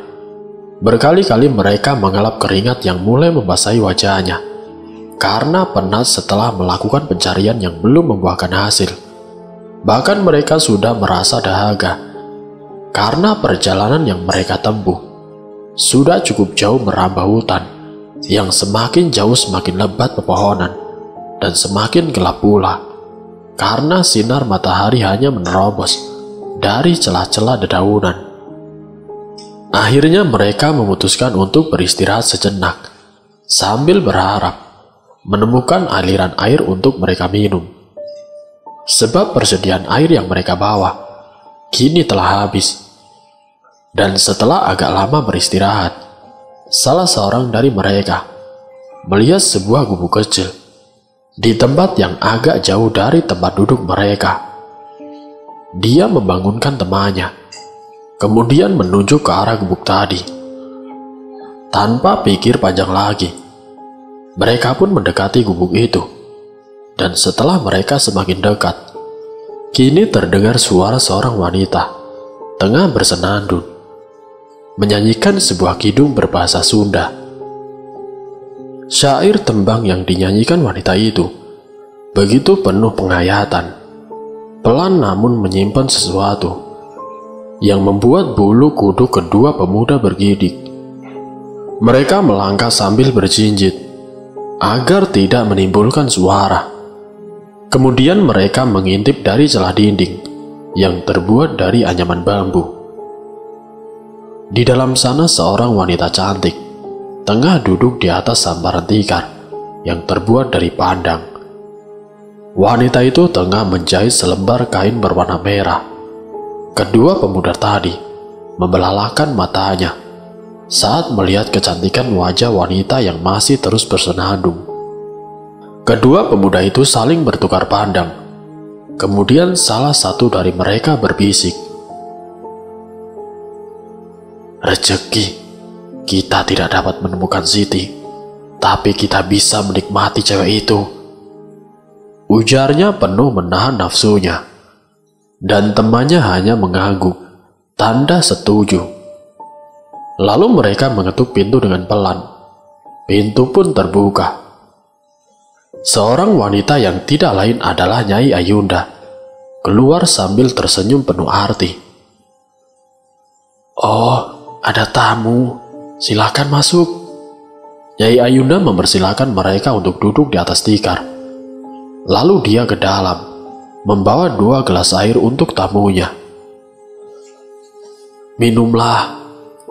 Berkali-kali mereka mengelap keringat yang mulai membasahi wajahnya karena penat setelah melakukan pencarian yang belum membuahkan hasil. Bahkan mereka sudah merasa dahaga karena perjalanan yang mereka tempuh sudah cukup jauh merambah hutan yang semakin jauh semakin lebat pepohonan dan semakin gelap pula karena sinar matahari hanya menerobos dari celah-celah dedaunan. Akhirnya mereka memutuskan untuk beristirahat sejenak sambil berharap menemukan aliran air untuk mereka minum. Sebab persediaan air yang mereka bawa kini telah habis. Dan setelah agak lama beristirahat, salah seorang dari mereka melihat sebuah gubuk kecil di tempat yang agak jauh dari tempat duduk mereka. Dia membangunkan temannya, kemudian menunjuk ke arah gubuk tadi. Tanpa pikir panjang lagi, mereka pun mendekati gubuk itu. Dan setelah mereka semakin dekat, kini terdengar suara seorang wanita tengah bersenandung, menyanyikan sebuah kidung berbahasa Sunda. Syair tembang yang dinyanyikan wanita itu begitu penuh penghayatan, pelan namun menyimpan sesuatu yang membuat bulu kuduk kedua pemuda bergidik. Mereka melangkah sambil berjinjit agar tidak menimbulkan suara. Kemudian mereka mengintip dari celah dinding yang terbuat dari anyaman bambu. Di dalam sana seorang wanita cantik tengah duduk di atas sambaran tikar yang terbuat dari pandang. Wanita itu tengah menjahit selembar kain berwarna merah. Kedua pemuda tadi membelalakan matanya saat melihat kecantikan wajah wanita yang masih terus bersenandung. Kedua pemuda itu saling bertukar pandang. Kemudian salah satu dari mereka berbisik, "Rezeki, kita tidak dapat menemukan Siti, tapi kita bisa menikmati cewek itu," ujarnya penuh menahan nafsunya. Dan temannya hanya mengangguk, tanda setuju. Lalu mereka mengetuk pintu dengan pelan. Pintu pun terbuka. Seorang wanita yang tidak lain adalah Nyai Ayunda keluar sambil tersenyum penuh arti. "Oh, ada tamu. Silakan masuk." Nyai Ayunda mempersilahkan mereka untuk duduk di atas tikar. Lalu dia ke dalam, membawa 2 gelas air untuk tamunya. "Minumlah,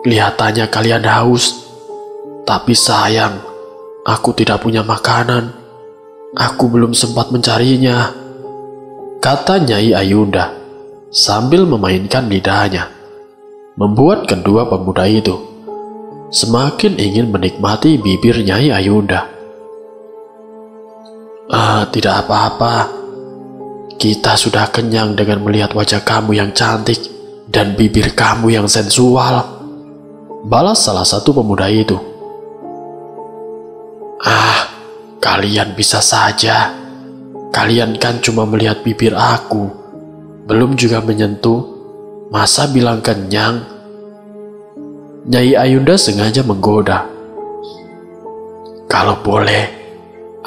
kelihatannya kalian haus. Tapi sayang, aku tidak punya makanan. Aku belum sempat mencarinya," kata Nyai Ayunda sambil memainkan lidahnya, membuat kedua pemuda itu semakin ingin menikmati bibir Nyai Ayunda. "Tidak apa-apa. Kita sudah kenyang dengan melihat wajah kamu yang cantik dan bibir kamu yang sensual," balas salah satu pemuda itu. Kalian bisa saja. Kalian kan cuma melihat bibir aku, belum juga menyentuh. Masa bilang kenyang?" Nyai Ayunda sengaja menggoda. "Kalau boleh,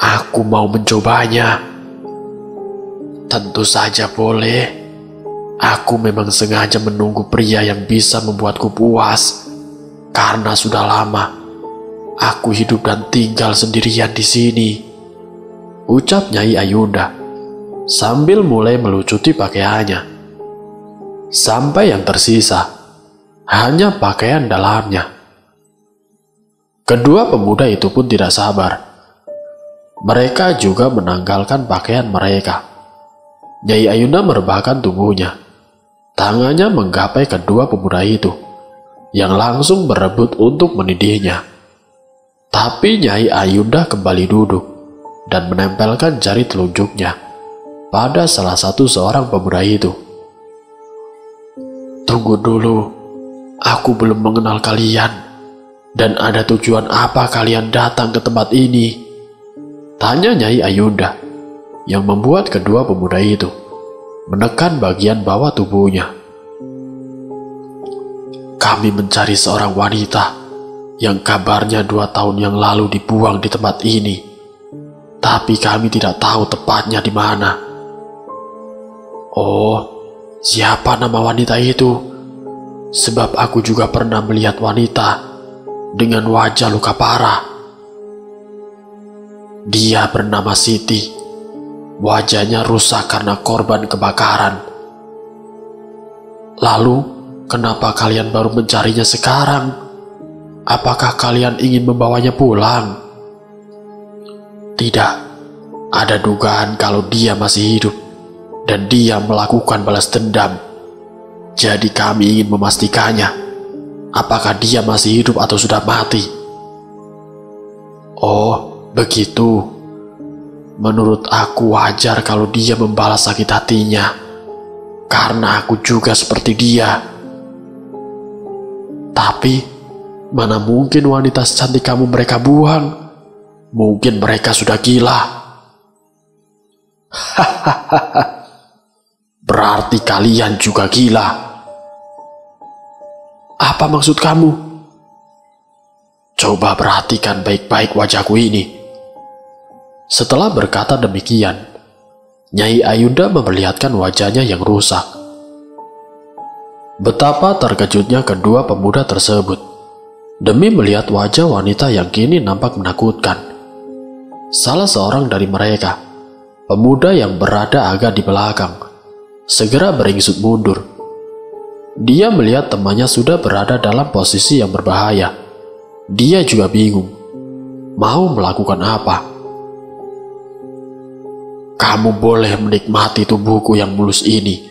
aku mau mencobanya." "Tentu saja boleh. Aku memang sengaja menunggu pria yang bisa membuatku puas. Karena sudah lama aku hidup dan tinggal sendirian di sini," ucap Nyai Ayunda sambil mulai melucuti pakaiannya. Sampai yang tersisa hanya pakaian dalamnya. Kedua pemuda itu pun tidak sabar. Mereka juga menanggalkan pakaian mereka. Nyai Ayunda merebahkan tubuhnya. Tangannya menggapai kedua pemuda itu yang langsung berebut untuk menindihnya. Tapi Nyai Ayunda kembali duduk dan menempelkan jari telunjuknya pada salah satu seorang pemuda itu. "Tunggu dulu, aku belum mengenal kalian. Dan ada tujuan apa kalian datang ke tempat ini?" tanya Nyai Ayunda yang membuat kedua pemuda itu menekan bagian bawah tubuhnya. Kami mencari seorang wanita yang kabarnya 2 tahun yang lalu dibuang di tempat ini, tapi kami tidak tahu tepatnya di mana. Oh, siapa nama wanita itu? Sebab aku juga pernah melihat wanita dengan wajah luka parah. Dia bernama Siti. Wajahnya rusak karena korban kebakaran. Lalu, kenapa kalian baru mencarinya sekarang? Apakah kalian ingin membawanya pulang? Tidak, ada dugaan kalau dia masih hidup dan dia melakukan balas dendam. Jadi kami ingin memastikannya, apakah dia masih hidup atau sudah mati. Oh, begitu. Menurut aku wajar kalau dia membalas sakit hatinya, karena aku juga seperti dia. Tapi, mana mungkin wanita secantik kamu mereka buang? Mungkin mereka sudah gila. Hahaha. Berarti kalian juga gila. Apa maksud kamu? Coba perhatikan baik-baik wajahku ini. Setelah berkata demikian, Nyai Ayunda memperlihatkan wajahnya yang rusak. Betapa terkejutnya kedua pemuda tersebut demi melihat wajah wanita yang kini nampak menakutkan. Salah seorang dari mereka, pemuda yang berada agak di belakang, segera beringsut mundur. Dia melihat temannya sudah berada dalam posisi yang berbahaya. Dia juga bingung, mau melakukan apa. Kamu boleh menikmati tubuhku yang mulus ini,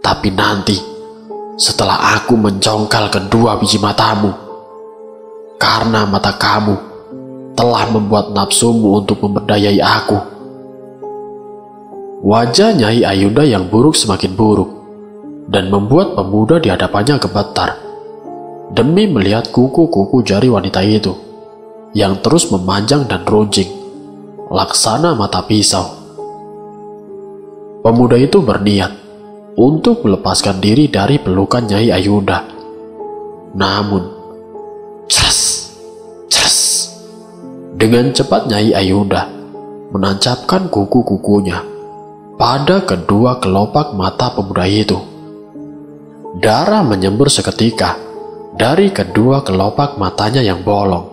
tapi nanti, setelah aku mencongkal kedua biji matamu, karena mata kamu telah membuat nafsumu untuk memberdayai aku. Wajah Nyai Ayunda yang buruk semakin buruk, dan membuat pemuda di hadapannya gemetar, demi melihat kuku-kuku jari wanita itu, yang terus memanjang dan runcing, laksana mata pisau. Pemuda itu berniat untuk melepaskan diri dari pelukan Nyai Ayunda. Namun, dengan cepat Nyai Ayunda menancapkan kuku-kukunya pada kedua kelopak mata pemuda itu. Darah menyembur seketika dari kedua kelopak matanya yang bolong.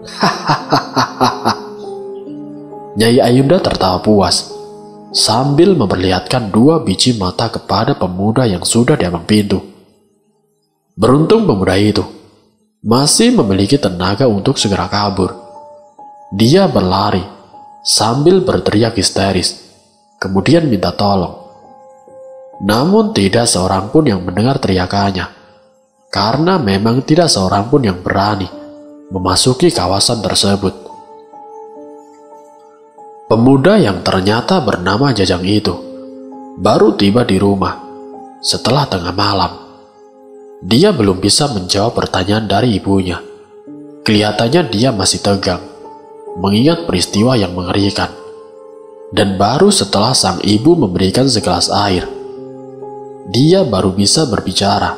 Hahaha. Nyai Ayunda tertawa puas sambil memperlihatkan 2 biji mata kepada pemuda yang sudah di ambang pintu. Beruntung pemuda itu masih memiliki tenaga untuk segera kabur. Dia berlari sambil berteriak histeris, kemudian minta tolong. Namun tidak seorang pun yang mendengar teriakannya, karena memang tidak seorang pun yang berani memasuki kawasan tersebut. Pemuda yang ternyata bernama Jajang itu baru tiba di rumah setelah tengah malam. Dia belum bisa menjawab pertanyaan dari ibunya. Kelihatannya dia masih tegang, mengingat peristiwa yang mengerikan. Dan baru setelah sang ibu memberikan segelas air, dia baru bisa berbicara,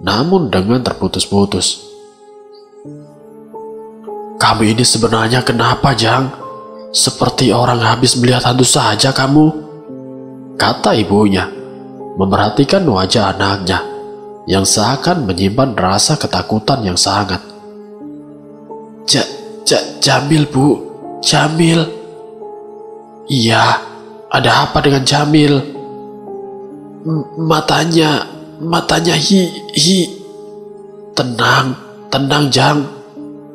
namun dengan terputus-putus. Kamu ini sebenarnya kenapa, Jang? Seperti orang habis melihat hantu saja kamu, kata ibunya, memerhatikan wajah anaknya yang seakan menyimpan rasa ketakutan yang sangat. Jamil, Bu, Jamil. Iya, ada apa dengan Jamil? Matanya Tenang, Jang.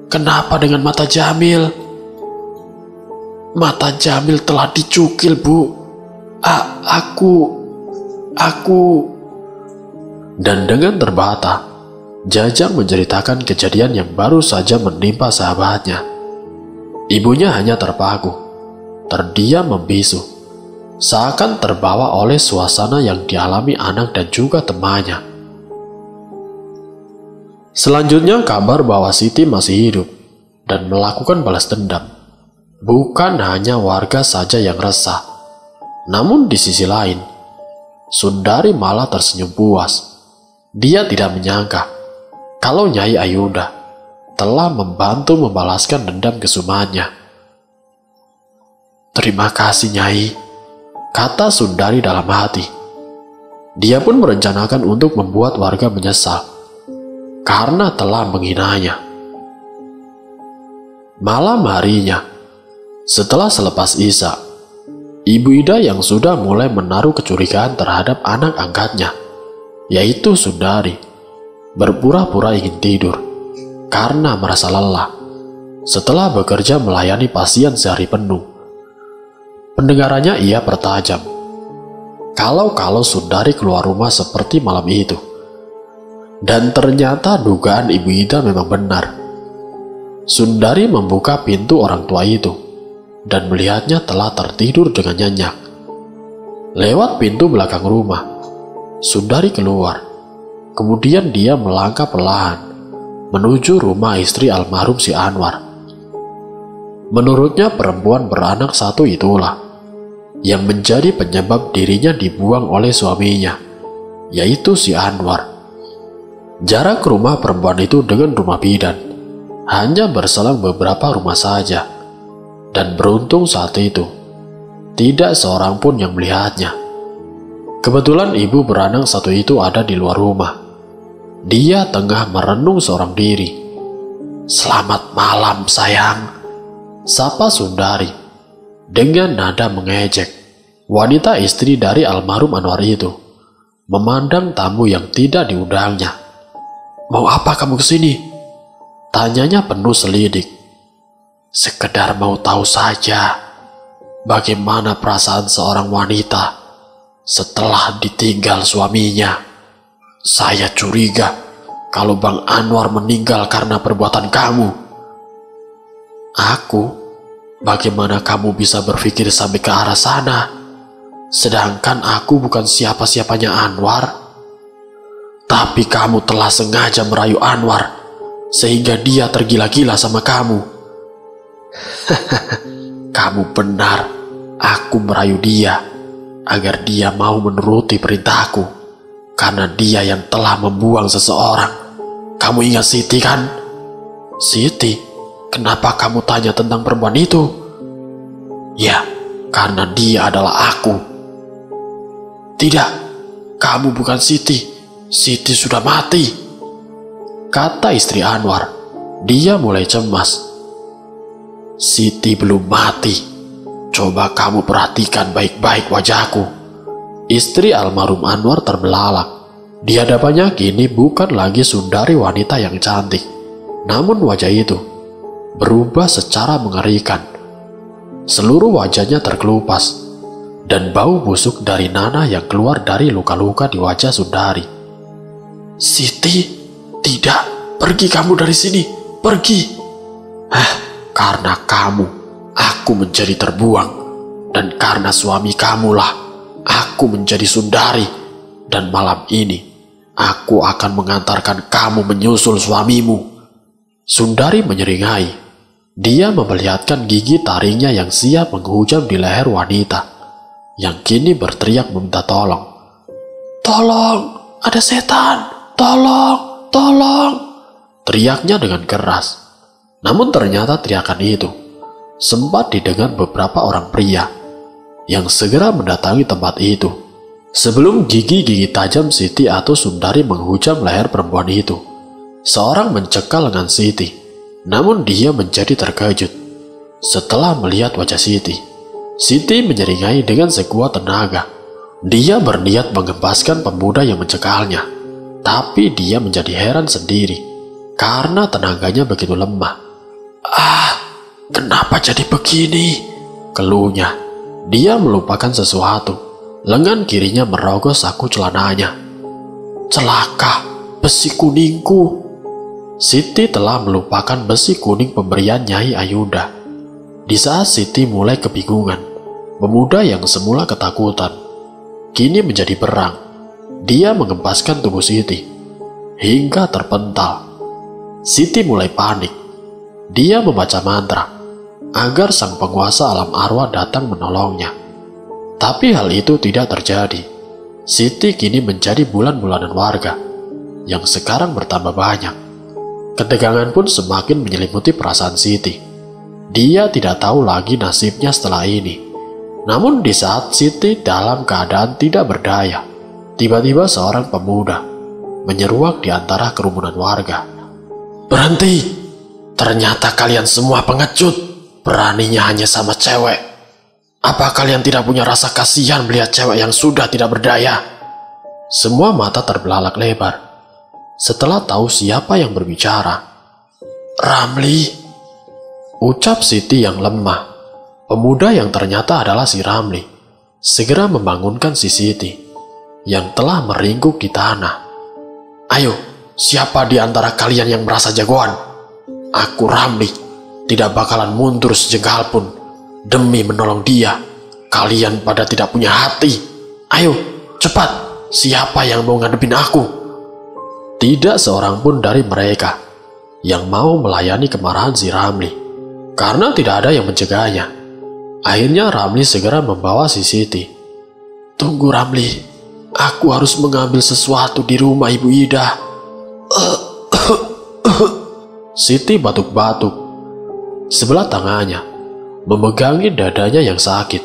Kenapa dengan mata Jamil? Mata Jamil telah dicukil, Bu. Aku. Dan dengan terbata, Jajang menceritakan kejadian yang baru saja menimpa sahabatnya. Ibunya hanya terpaku, terdiam membisu, seakan terbawa oleh suasana yang dialami anak dan juga temannya. Selanjutnya kabar bahwa Siti masih hidup dan melakukan balas dendam. Bukan hanya warga saja yang resah, Namun di sisi lain, Sundari malah tersenyum puas. Dia tidak menyangka kalau Nyai Ayuda telah membantu membalaskan dendam kesumaannya. "Terima kasih Nyai," kata Sundari dalam hati. Dia pun merencanakan untuk membuat warga menyesal karena telah menghinanya. Malam harinya, setelah selepas Isya, Ibu Ida yang sudah mulai menaruh kecurigaan terhadap anak angkatnya, yaitu Sundari, berpura-pura ingin tidur karena merasa lelah setelah bekerja melayani pasien sehari penuh. Pendengarannya ia pertajam kalau Sundari keluar rumah seperti malam itu. Dan ternyata dugaan Ibu Ida memang benar. Sundari membuka pintu orang tua itu dan melihatnya telah tertidur dengan nyenyak. Lewat pintu belakang rumah, Sundari keluar. Kemudian dia melangkah perlahan menuju rumah istri almarhum si Anwar. Menurutnya perempuan beranak satu itulah yang menjadi penyebab dirinya dibuang oleh suaminya, yaitu si Anwar. Jarak rumah perempuan itu dengan rumah bidan hanya berselang beberapa rumah saja. Dan beruntung saat itu, tidak seorang pun yang melihatnya. Kebetulan ibu beranak satu itu ada di luar rumah. Dia tengah merenung seorang diri. "Selamat malam sayang," sapa Sundari dengan nada mengejek. Wanita istri dari almarhum Anwar itu memandang tamu yang tidak diundangnya. "Mau apa kamu kesini?" tanyanya penuh selidik. "Sekedar mau tahu saja bagaimana perasaan seorang wanita setelah ditinggal suaminya. Saya curiga kalau Bang Anwar meninggal karena perbuatan kamu." "Aku? Bagaimana kamu bisa berpikir sampai ke arah sana? Sedangkan aku bukan siapa-siapanya Anwar." "Tapi kamu telah sengaja merayu Anwar sehingga dia tergila-gila sama kamu." "Kamu benar, aku merayu dia agar dia mau menuruti perintahku karena dia yang telah membuang seseorang. Kamu ingat Siti kan?" "Siti? Kenapa kamu tanya tentang perempuan itu?" "Ya, karena dia adalah aku." "Tidak, kamu bukan Siti. Siti sudah mati," kata istri Anwar. Dia mulai cemas. "Siti belum mati. Coba kamu perhatikan baik-baik wajahku." Istri almarhum Anwar terbelalak. Di hadapannya kini bukan lagi Sundari wanita yang cantik, namun wajah itu berubah secara mengerikan. Seluruh wajahnya terkelupas dan bau busuk dari nanah yang keluar dari luka-luka di wajah Sundari. "Siti, tidak, pergi kamu dari sini, pergi." "Karena kamu, aku menjadi terbuang, dan karena suami kamulah, aku menjadi Sundari, dan malam ini, aku akan mengantarkan kamu menyusul suamimu." Sundari menyeringai. Dia memperlihatkan gigi taringnya yang siap menghujam di leher wanita, yang kini berteriak meminta tolong. "Tolong, ada setan, tolong, tolong!" teriaknya dengan keras. Namun ternyata teriakan itu sempat didengar beberapa orang pria yang segera mendatangi tempat itu. Sebelum gigi-gigi tajam Siti atau Sundari menghujam leher perempuan itu, seorang mencekal lengan Siti. Namun dia menjadi terkejut setelah melihat wajah Siti. Siti menyeringai dengan sekuat tenaga. Dia berniat mengempaskan pemuda yang mencekalnya, tapi dia menjadi heran sendiri karena tenaganya begitu lemah. Kenapa jadi begini?" keluhnya. Dia melupakan sesuatu. Lengan kirinya merogoh saku celananya. "Celaka, besi kuningku." Siti telah melupakan besi kuning pemberian Nyai Ayuda. Di saat Siti mulai kebingungan, pemuda yang semula ketakutan kini menjadi berang. Dia mengempaskan tubuh Siti hingga terpental. Siti mulai panik. Dia membaca mantra agar sang penguasa alam arwah datang menolongnya. Tapi hal itu tidak terjadi. Siti kini menjadi bulan-bulanan warga, yang sekarang bertambah banyak. Ketegangan pun semakin menyelimuti perasaan Siti. Dia tidak tahu lagi nasibnya setelah ini. Namun di saat Siti dalam keadaan tidak berdaya, tiba-tiba seorang pemuda menyeruak di antara kerumunan warga. "Berhenti! Ternyata kalian semua pengecut, beraninya hanya sama cewek. Apa kalian tidak punya rasa kasihan melihat cewek yang sudah tidak berdaya?" Semua mata terbelalak lebar setelah tahu siapa yang berbicara. "Ramli," ucap Siti yang lemah. Pemuda yang ternyata adalah si Ramli segera membangunkan si Siti yang telah meringkuk di tanah. "Ayo, siapa di antara kalian yang merasa jagoan? Aku Ramli tidak bakalan mundur sejengkal pun demi menolong dia. Kalian pada tidak punya hati. Ayo, cepat, siapa yang mau ngadepin aku?" Tidak seorang pun dari mereka yang mau melayani kemarahan si Ramli, karena tidak ada yang mencegahnya. Akhirnya Ramli segera membawa si Siti. "Tunggu Ramli, aku harus mengambil sesuatu di rumah Ibu Ida." Siti batuk-batuk. Sebelah tangannya memegangi dadanya yang sakit.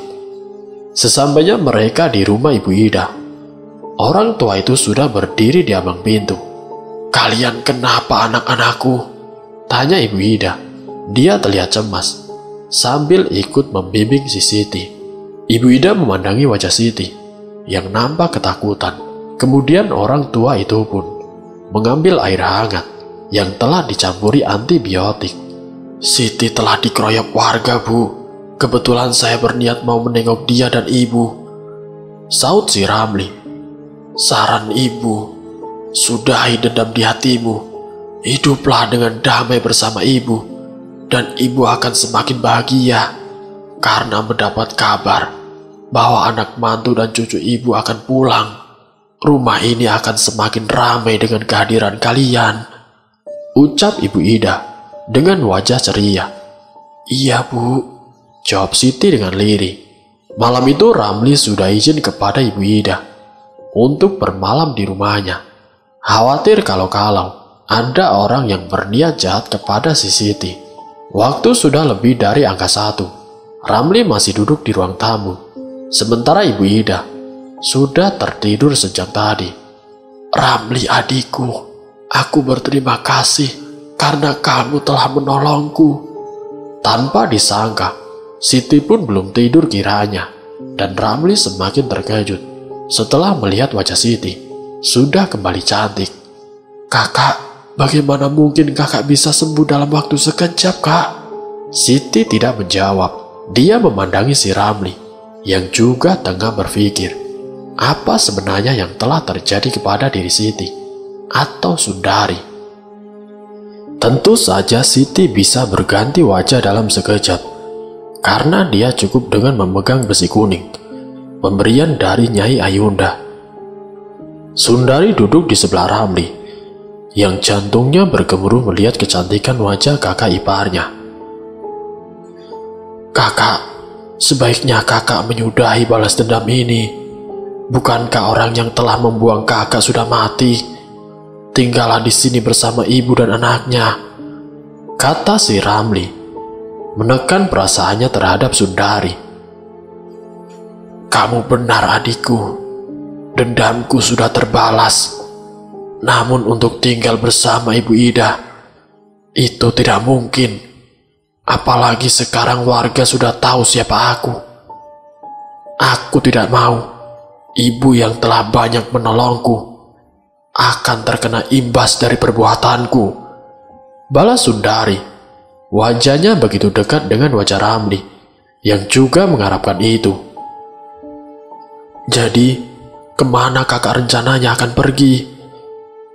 Sesampainya mereka di rumah Ibu Ida, orang tua itu sudah berdiri di ambang pintu. "Kalian kenapa anak-anakku?" tanya Ibu Ida. Dia terlihat cemas sambil ikut membimbing si Siti. Ibu Ida memandangi wajah Siti yang nampak ketakutan. Kemudian orang tua itu pun mengambil air hangat yang telah dicampuri antibiotik. "Siti telah dikeroyok warga, Bu. Kebetulan saya berniat mau menengok dia dan ibu," saut si Ramli. "Saran ibu, sudahi dendam di hatimu. Hiduplah dengan damai bersama ibu, dan ibu akan semakin bahagia karena mendapat kabar bahwa anak mantu dan cucu ibu akan pulang. Rumah ini akan semakin ramai dengan kehadiran kalian," ucap Ibu Ida dengan wajah ceria. "Iya, Bu," jawab Siti dengan lirih. Malam itu Ramli sudah izin kepada Ibu Ida untuk bermalam di rumahnya. Khawatir kalau-kalau ada orang yang berniat jahat kepada si Siti. Waktu sudah lebih dari angka 1. Ramli masih duduk di ruang tamu, sementara Ibu Ida sudah tertidur sejak tadi. "Ramli adikku, aku berterima kasih karena kamu telah menolongku." Tanpa disangka, Siti pun belum tidur kiranya, dan Ramli semakin terkejut setelah melihat wajah Siti sudah kembali cantik. "Kakak, bagaimana mungkin kakak bisa sembuh dalam waktu sekejap, Kak?" Siti tidak menjawab. Dia memandangi si Ramli yang juga tengah berpikir apa sebenarnya yang telah terjadi kepada diri Siti atau Sundari. Tentu saja Siti bisa berganti wajah dalam sekejap, karena dia cukup dengan memegang besi kuning, pemberian dari Nyai Ayunda. Sundari duduk di sebelah Ramli, yang jantungnya bergemuruh melihat kecantikan wajah kakak iparnya. "Kakak, sebaiknya kakak menyudahi balas dendam ini. Bukankah orang yang telah membuang kakak sudah mati? Tinggallah di sini bersama ibu dan anaknya," kata si Ramli, menekan perasaannya terhadap Sundari. "Kamu benar adikku, dendamku sudah terbalas. Namun untuk tinggal bersama Ibu Ida, itu tidak mungkin. Apalagi sekarang warga sudah tahu siapa aku. Aku tidak mau ibu yang telah banyak menolongku akan terkena imbas dari perbuatanku," balas Sundari. Wajahnya begitu dekat dengan wajah Ramli yang juga mengharapkan itu. "Jadi, kemana kakak rencananya akan pergi?"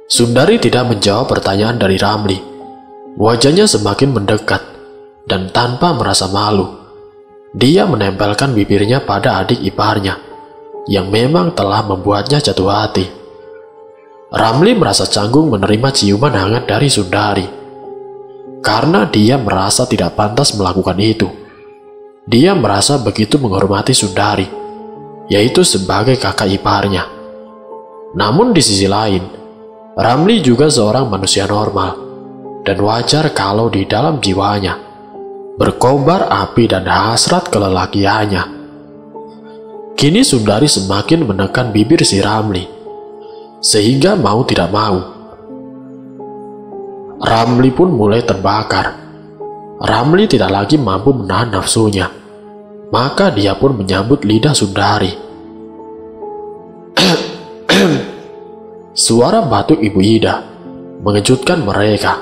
Sundari tidak menjawab pertanyaan dari Ramli. Wajahnya semakin mendekat, dan tanpa merasa malu, dia menempelkan bibirnya pada adik iparnya, yang memang telah membuatnya jatuh hati. Ramli merasa canggung menerima ciuman hangat dari Sundari, karena dia merasa tidak pantas melakukan itu. Dia merasa begitu menghormati Sundari, yaitu sebagai kakak iparnya. Namun di sisi lain, Ramli juga seorang manusia normal, dan wajar kalau di dalam jiwanya berkobar api dan hasrat kelelakiannya. Kini Sundari semakin menekan bibir si Ramli, sehingga mau tidak mau, Ramli pun mulai terbakar. Ramli tidak lagi mampu menahan nafsunya, maka dia pun menyambut lidah Sundari. Suara batuk Ibu Ida mengejutkan mereka,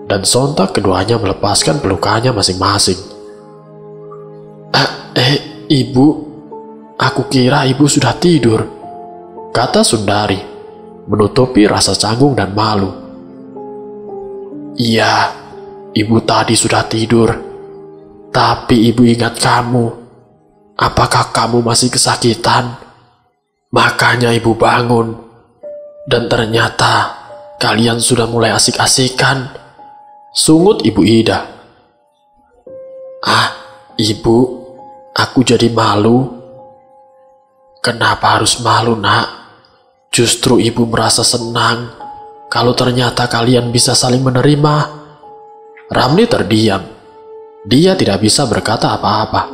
dan sontak keduanya melepaskan pelukannya masing-masing. Ibu, aku kira ibu sudah tidur, kata Sundari, menutupi rasa canggung dan malu. Iya, ibu tadi sudah tidur, tapi ibu ingat kamu. Apakah kamu masih kesakitan? Makanya ibu bangun, dan ternyata kalian sudah mulai asik-asikan, sungut Ibu Ida. Ibu, aku jadi malu. Kenapa harus malu, nak? Justru ibu merasa senang kalau ternyata kalian bisa saling menerima. Ramli terdiam. Dia tidak bisa berkata apa-apa.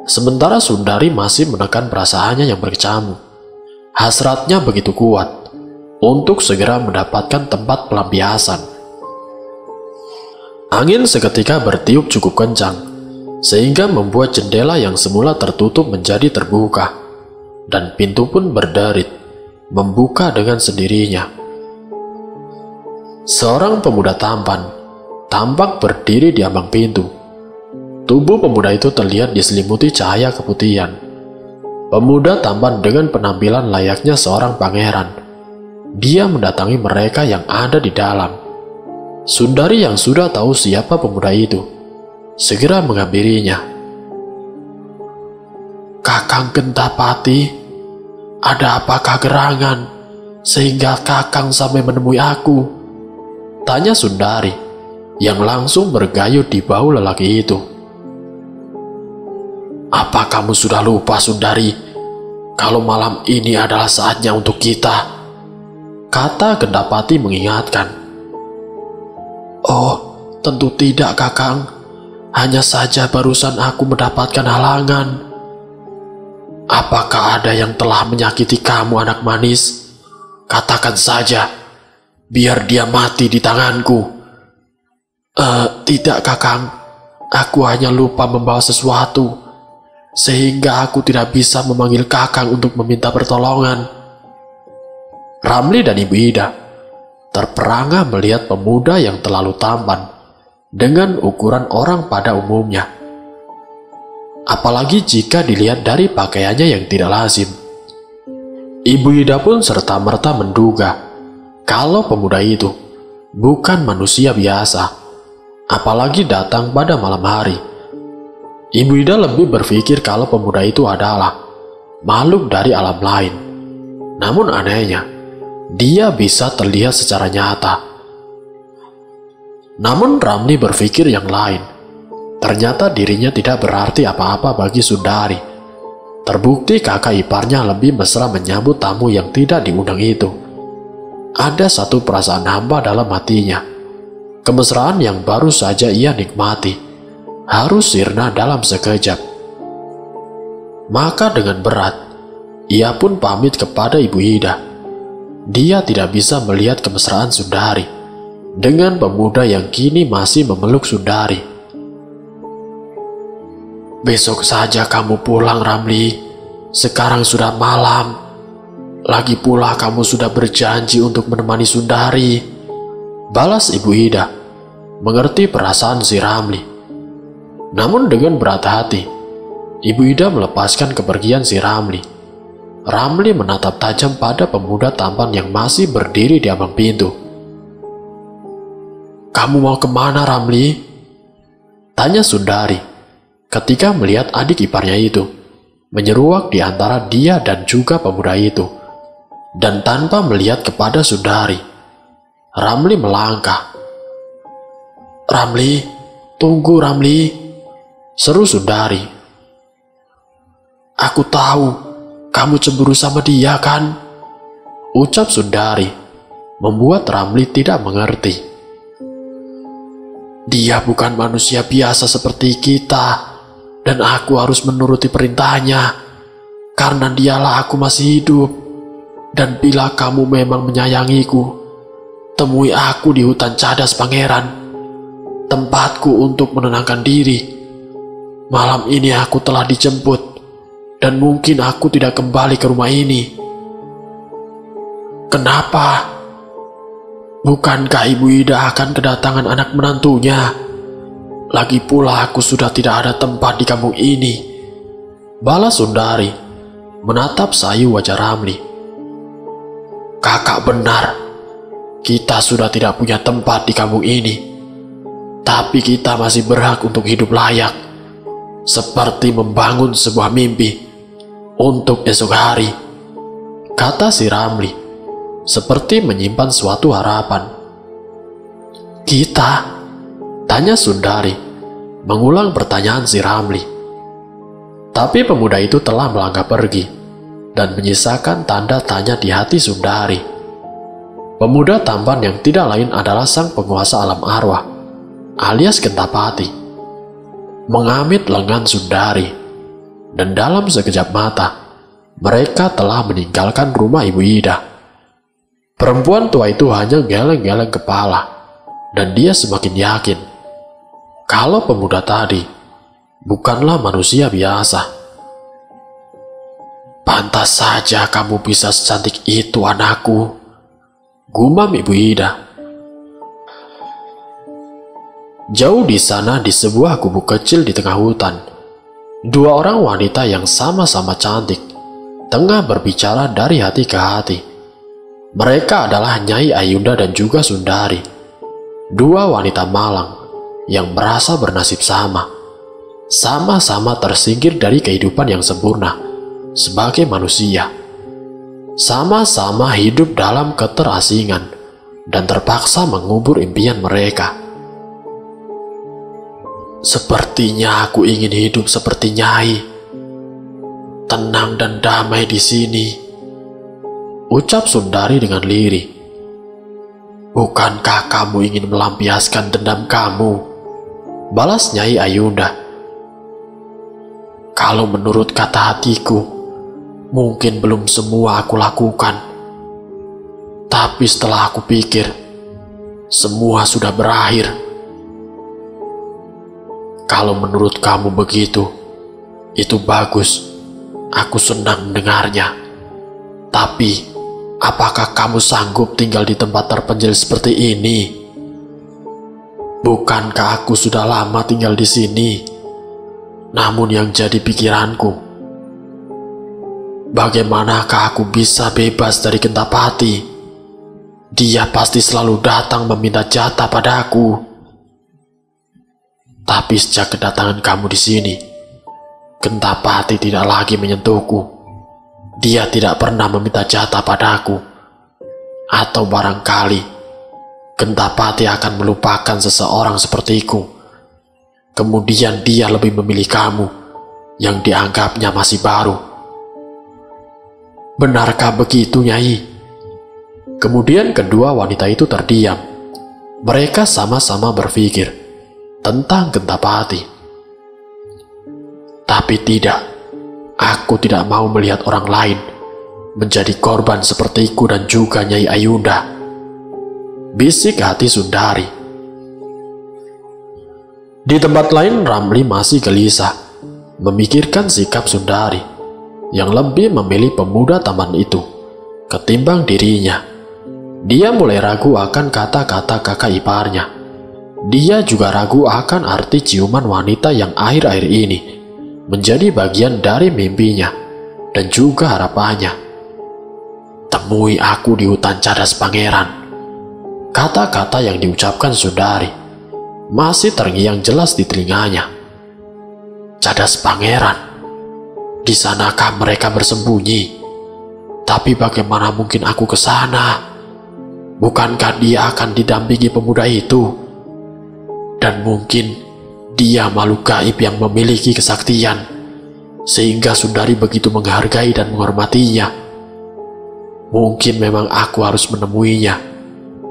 Sementara Sundari masih menekan perasaannya yang berkecamuk. Hasratnya begitu kuat untuk segera mendapatkan tempat pelampiasan. Angin seketika bertiup cukup kencang, sehingga membuat jendela yang semula tertutup menjadi terbuka, dan pintu pun berderit, membuka dengan sendirinya. Seorang pemuda tampan tampak berdiri di ambang pintu. Tubuh pemuda itu terlihat diselimuti cahaya keputihan. Pemuda tampan dengan penampilan layaknya seorang pangeran. Dia mendatangi mereka yang ada di dalam. Sundari yang sudah tahu siapa pemuda itu segera menghampirinya. Kakang Gentapati, ada apakah gerangan sehingga Kakang sampai menemui aku? Tanya Sundari yang langsung bergayut di bahu lelaki itu. Apa kamu sudah lupa, Sundari, kalau malam ini adalah saatnya untuk kita? Kata Gentapati mengingatkan. Oh, tentu tidak, Kakang. Hanya saja barusan aku mendapatkan halangan. Apakah ada yang telah menyakiti kamu, anak manis? Katakan saja, biar dia mati di tanganku. Tidak, Kakang. Aku hanya lupa membawa sesuatu, sehingga aku tidak bisa memanggil Kakang untuk meminta pertolongan. Ramli dan Ibu Ida terperangah melihat pemuda yang terlalu tampan dengan ukuran orang pada umumnya. Apalagi jika dilihat dari pakaiannya yang tidak lazim. Ibu Ida pun serta-merta menduga kalau pemuda itu bukan manusia biasa, apalagi datang pada malam hari. Ibu Ida lebih berpikir kalau pemuda itu adalah makhluk dari alam lain. Namun anehnya, dia bisa terlihat secara nyata. Namun Ramli berpikir yang lain. Ternyata dirinya tidak berarti apa-apa bagi Sundari. Terbukti kakak iparnya lebih mesra menyambut tamu yang tidak diundang itu. Ada satu perasaan hamba dalam hatinya. Kemesraan yang baru saja ia nikmati harus sirna dalam sekejap. Maka dengan berat, ia pun pamit kepada Ibu Ida. Dia tidak bisa melihat kemesraan Sundari dengan pemuda yang kini masih memeluk Sundari. Besok saja kamu pulang, Ramli. Sekarang sudah malam. Lagi pula kamu sudah berjanji untuk menemani Sundari. Balas Ibu Ida, mengerti perasaan si Ramli. Namun dengan berat hati, Ibu Ida melepaskan kepergian si Ramli. Ramli menatap tajam pada pemuda tampan yang masih berdiri di ambang pintu. Kamu mau kemana, Ramli? Tanya Sundari ketika melihat adik iparnya itu menyeruak di antara dia dan juga pemuda itu. Dan tanpa melihat kepada Sundari, Ramli melangkah. Ramli, tunggu Ramli, seru Sundari. Aku tahu kamu cemburu sama dia kan? Ucap Sundari, membuat Ramli tidak mengerti. Dia bukan manusia biasa seperti kita, dan aku harus menuruti perintahnya, karena dialah aku masih hidup. Dan bila kamu memang menyayangiku, temui aku di hutan cadas Pangeran, tempatku untuk menenangkan diri. Malam ini aku telah dijemput, dan mungkin aku tidak kembali ke rumah ini. Kenapa? Bukankah Ibu Ida akan kedatangan anak menantunya? Lagi pula aku sudah tidak ada tempat di kampung ini. Balas Sundari, menatap sayu wajah Ramli. Kakak benar, kita sudah tidak punya tempat di kampung ini. Tapi kita masih berhak untuk hidup layak, seperti membangun sebuah mimpi untuk esok hari, kata si Ramli, seperti menyimpan suatu harapan. Kita? Tanya Sundari, mengulang pertanyaan si Ramli. Tapi pemuda itu telah melangkah pergi dan menyisakan tanda tanya di hati Sundari. Pemuda tampan yang tidak lain adalah sang penguasa alam arwah, alias Gentapati, mengamit lengan Sundari, dan dalam sekejap mata, mereka telah meninggalkan rumah Ibu Ida. Perempuan tua itu hanya geleng-geleng kepala, dan dia semakin yakin kalau pemuda tadi bukanlah manusia biasa. Pantas saja kamu bisa secantik itu, anakku, gumam Ibu Ida. Jauh di sana, di sebuah gubuk kecil di tengah hutan, dua orang wanita yang sama-sama cantik tengah berbicara dari hati ke hati. Mereka adalah Nyai Ayunda dan juga Sundari, dua wanita malang yang merasa bernasib sama-sama tersingkir dari kehidupan yang sempurna sebagai manusia, sama-sama hidup dalam keterasingan dan terpaksa mengubur impian mereka. Sepertinya aku ingin hidup seperti Nyai, tenang dan damai di sini, ucap Sundari dengan lirih. Bukankah kamu ingin melampiaskan dendam kamu? Balas Nyai Ayunda. Kalau menurut kata hatiku, mungkin belum semua aku lakukan. Tapi setelah aku pikir, semua sudah berakhir. Kalau menurut kamu begitu, itu bagus. Aku senang mendengarnya. Tapi, apakah kamu sanggup tinggal di tempat terpencil seperti ini? Bukankah aku sudah lama tinggal di sini? Namun yang jadi pikiranku, bagaimanakah aku bisa bebas dari Gentapati? Dia pasti selalu datang meminta jatah padaku. Tapi sejak kedatangan kamu di sini, Gentapati tidak lagi menyentuhku. Dia tidak pernah meminta jatah padaku. Atau barangkali Gentapati akan melupakan seseorang sepertiku. Kemudian dia lebih memilih kamu yang dianggapnya masih baru. Benarkah begitu, Nyai? Kemudian kedua wanita itu terdiam. Mereka sama-sama berpikir tentang Gentapati. Tapi tidak, aku tidak mau melihat orang lain menjadi korban sepertiku dan juga Nyai Ayunda, bisik hati Sundari. Di tempat lain, Ramli masih gelisah memikirkan sikap Sundari yang lebih memilih pemuda taman itu ketimbang dirinya. Dia mulai ragu akan kata-kata kakak iparnya. Dia juga ragu akan arti ciuman wanita yang akhir-akhir ini menjadi bagian dari mimpinya dan juga harapannya. Temui aku di hutan cadas Pangeran. Kata-kata yang diucapkan Sundari masih terngiang jelas di telinganya. Cadas Pangeran, di sanakah mereka bersembunyi? Tapi bagaimana mungkin aku ke sana? Bukankah dia akan didampingi pemuda itu? Dan mungkin dia makhluk gaib yang memiliki kesaktian. sehingga Sundari begitu menghargai dan menghormatinya. Mungkin memang aku harus menemuinya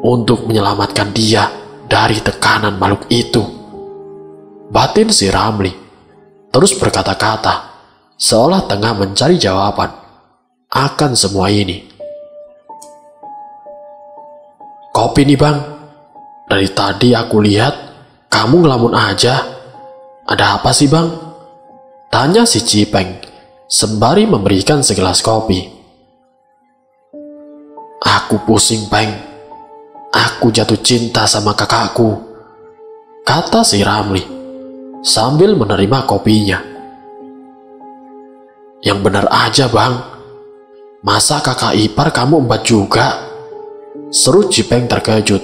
untuk menyelamatkan dia dari tekanan makhluk itu. Batin si Ramli terus berkata-kata, seolah tengah mencari jawaban akan semua ini. Kopi nih bang, dari tadi aku lihat kamu ngelamun aja. Ada apa sih bang? Tanya si Cipeng sembari memberikan segelas kopi. Aku pusing Peng, aku jatuh cinta sama kakakku, kata si Ramli sambil menerima kopinya. Yang benar aja bang, masa kakak ipar kamu embat juga? Seru Cipeng terkejut.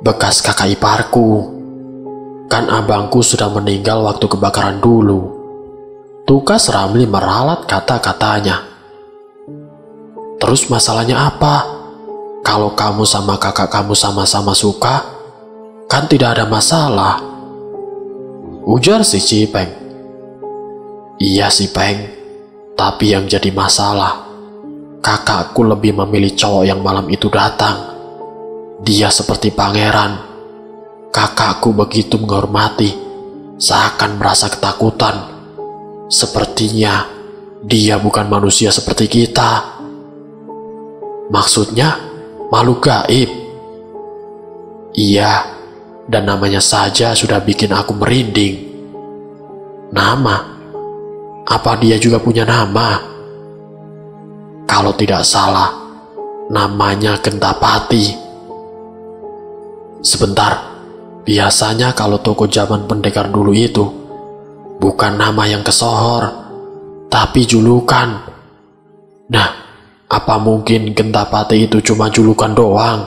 Bekas kakak iparku, kan abangku sudah meninggal waktu kebakaran dulu. Tukas Ramli meralat kata-katanya. Terus masalahnya apa? Kalau kamu sama kakak kamu sama-sama suka, kan tidak ada masalah, ujar si Cipeng. Iya sih Peng, tapi yang jadi masalah, kakakku lebih memilih cowok yang malam itu datang. Dia seperti pangeran. Kakakku begitu menghormati, seakan merasa ketakutan. Sepertinya dia bukan manusia seperti kita. Maksudnya makhluk gaib? Iya, dan namanya saja sudah bikin aku merinding. Nama? Apa dia juga punya nama? Kalau tidak salah, namanya Gentapati. Sebentar, biasanya kalau toko zaman pendekar dulu itu bukan nama yang kesohor, tapi julukan. Nah, apa mungkin Gentapati itu cuma julukan doang?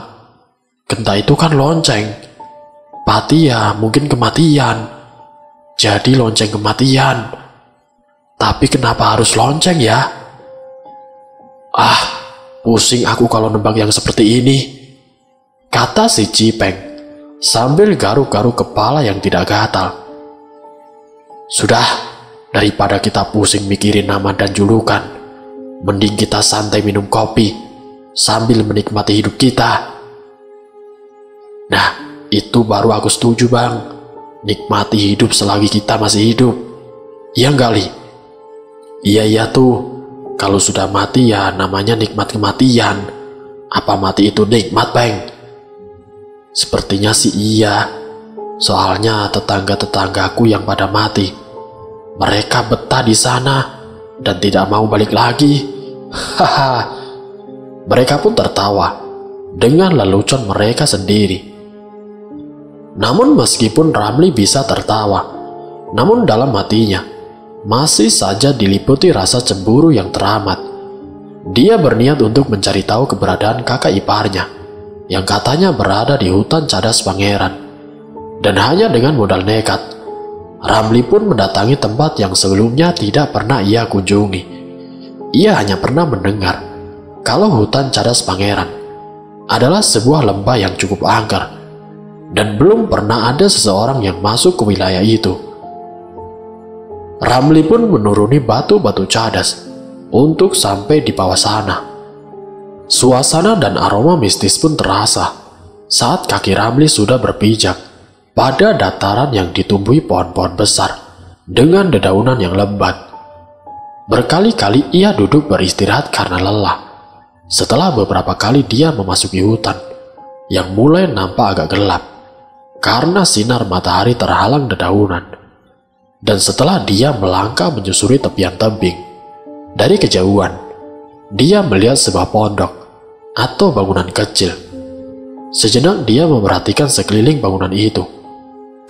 Genta itu kan lonceng, pati ya mungkin kematian. Jadi lonceng kematian. Tapi kenapa harus lonceng ya? Ah, pusing aku kalau nebak yang seperti ini, kata si Cipeng sambil garuk-garuk kepala yang tidak gatal. Sudah, daripada kita pusing mikirin nama dan julukan, mending kita santai minum kopi sambil menikmati hidup kita. Nah, itu baru aku setuju bang. Nikmati hidup selagi kita masih hidup. Iya enggak Li? Iya tuh. Kalau sudah mati ya namanya nikmat kematian. Apa mati itu nikmat Bang? Sepertinya sih iya. Soalnya tetangga-tetanggaku yang pada mati, mereka betah di sana dan tidak mau balik lagi. Haha. Mereka pun tertawa dengan lelucon mereka sendiri. Namun meskipun Ramli bisa tertawa, namun dalam hatinya masih saja diliputi rasa cemburu yang teramat. Dia berniat untuk mencari tahu keberadaan kakak iparnya yang katanya berada di hutan cadas Pangeran. Dan hanya dengan modal nekat, Ramli pun mendatangi tempat yang sebelumnya tidak pernah ia kunjungi. Ia hanya pernah mendengar kalau hutan cadas Pangeran adalah sebuah lembah yang cukup angker, dan belum pernah ada seseorang yang masuk ke wilayah itu. Ramli pun menuruni batu-batu cadas untuk sampai di bawah sana. Suasana dan aroma mistis pun terasa saat kaki Ramli sudah berpijak pada dataran yang ditumbuhi pohon-pohon besar dengan dedaunan yang lebat. Berkali-kali ia duduk beristirahat karena lelah. Setelah beberapa kali dia memasuki hutan yang mulai nampak agak gelap karena sinar matahari terhalang dedaunan. Dan setelah dia melangkah menyusuri tepian tebing, dari kejauhan dia melihat sebuah pondok atau bangunan kecil. Sejenak dia memperhatikan sekeliling bangunan itu,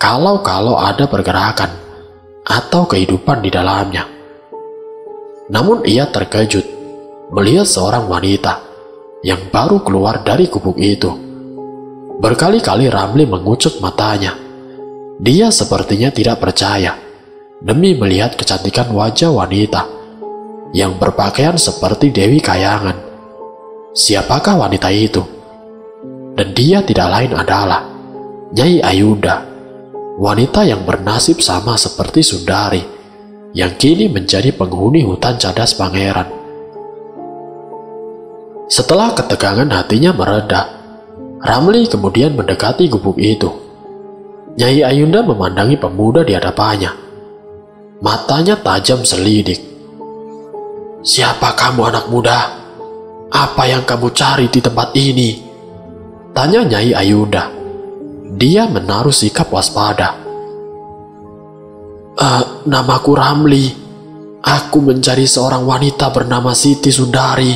kalau ada pergerakan atau kehidupan di dalamnya. Namun ia terkejut melihat seorang wanita yang baru keluar dari gubuk itu. Berkali-kali Ramli mengucut matanya. Dia sepertinya tidak percaya demi melihat kecantikan wajah wanita yang berpakaian seperti Dewi Kayangan. Siapakah wanita itu? Dan dia tidak lain adalah Nyai Ayuda, wanita yang bernasib sama seperti Sundari, yang kini menjadi penghuni hutan cadas pangeran. Setelah ketegangan hatinya mereda, Ramli kemudian mendekati gubuk itu. Nyai Ayunda memandangi pemuda di hadapannya. Matanya tajam selidik. "Siapa kamu, anak muda? Apa yang kamu cari di tempat ini?" tanya Nyai Ayunda. Dia menaruh sikap waspada. Namaku Ramli. Aku mencari seorang wanita bernama Siti Sundari.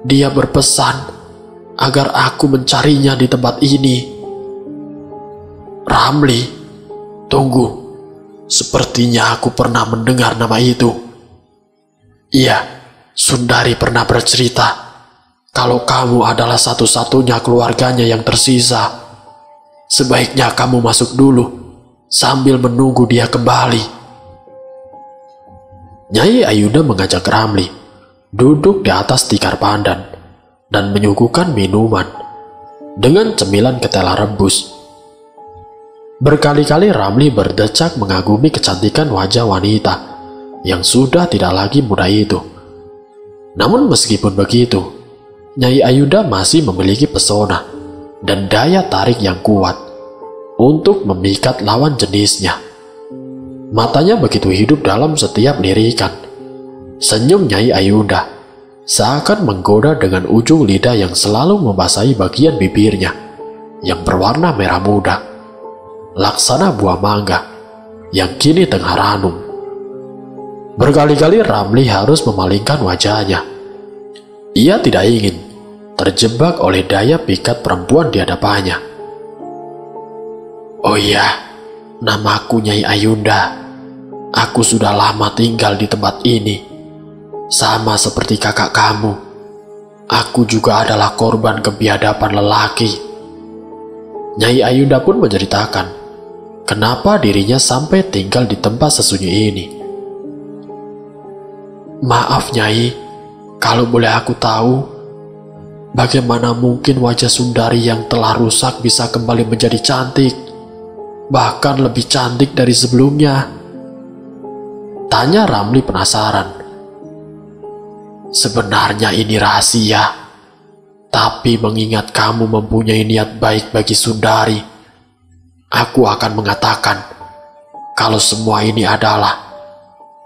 Dia berpesan agar aku mencarinya di tempat ini." "Ramli, tunggu. Sepertinya aku pernah mendengar nama itu." "Iya, Sundari pernah bercerita kalau kamu adalah satu-satunya keluarganya yang tersisa. Sebaiknya kamu masuk dulu sambil menunggu dia kembali." Nyai Ayunda mengajak Ramli duduk di atas tikar pandan dan menyuguhkan minuman dengan cemilan ketela rebus. Berkali-kali Ramli berdecak mengagumi kecantikan wajah wanita yang sudah tidak lagi muda itu. Namun meskipun begitu, Nyai Ayunda masih memiliki pesona dan daya tarik yang kuat untuk memikat lawan jenisnya. Matanya begitu hidup dalam setiap lirikan. Senyum Nyai Ayunda seakan menggoda dengan ujung lidah yang selalu membasahi bagian bibirnya yang berwarna merah muda, laksana buah mangga yang kini tengah ranum. Berkali-kali Ramli harus memalingkan wajahnya. Ia tidak ingin terjebak oleh daya pikat perempuan di hadapannya. "Oh iya, namaku Nyai Ayunda. Aku sudah lama tinggal di tempat ini. Sama seperti kakak kamu, aku juga adalah korban kebiadaban lelaki." Nyai Ayunda pun menceritakan kenapa dirinya sampai tinggal di tempat sesunyi ini. "Maaf Nyai, kalau boleh aku tahu, bagaimana mungkin wajah Sundari yang telah rusak bisa kembali menjadi cantik, bahkan lebih cantik dari sebelumnya?" tanya Ramli penasaran. "Sebenarnya ini rahasia, tapi mengingat kamu mempunyai niat baik bagi Sundari, aku akan mengatakan kalau semua ini adalah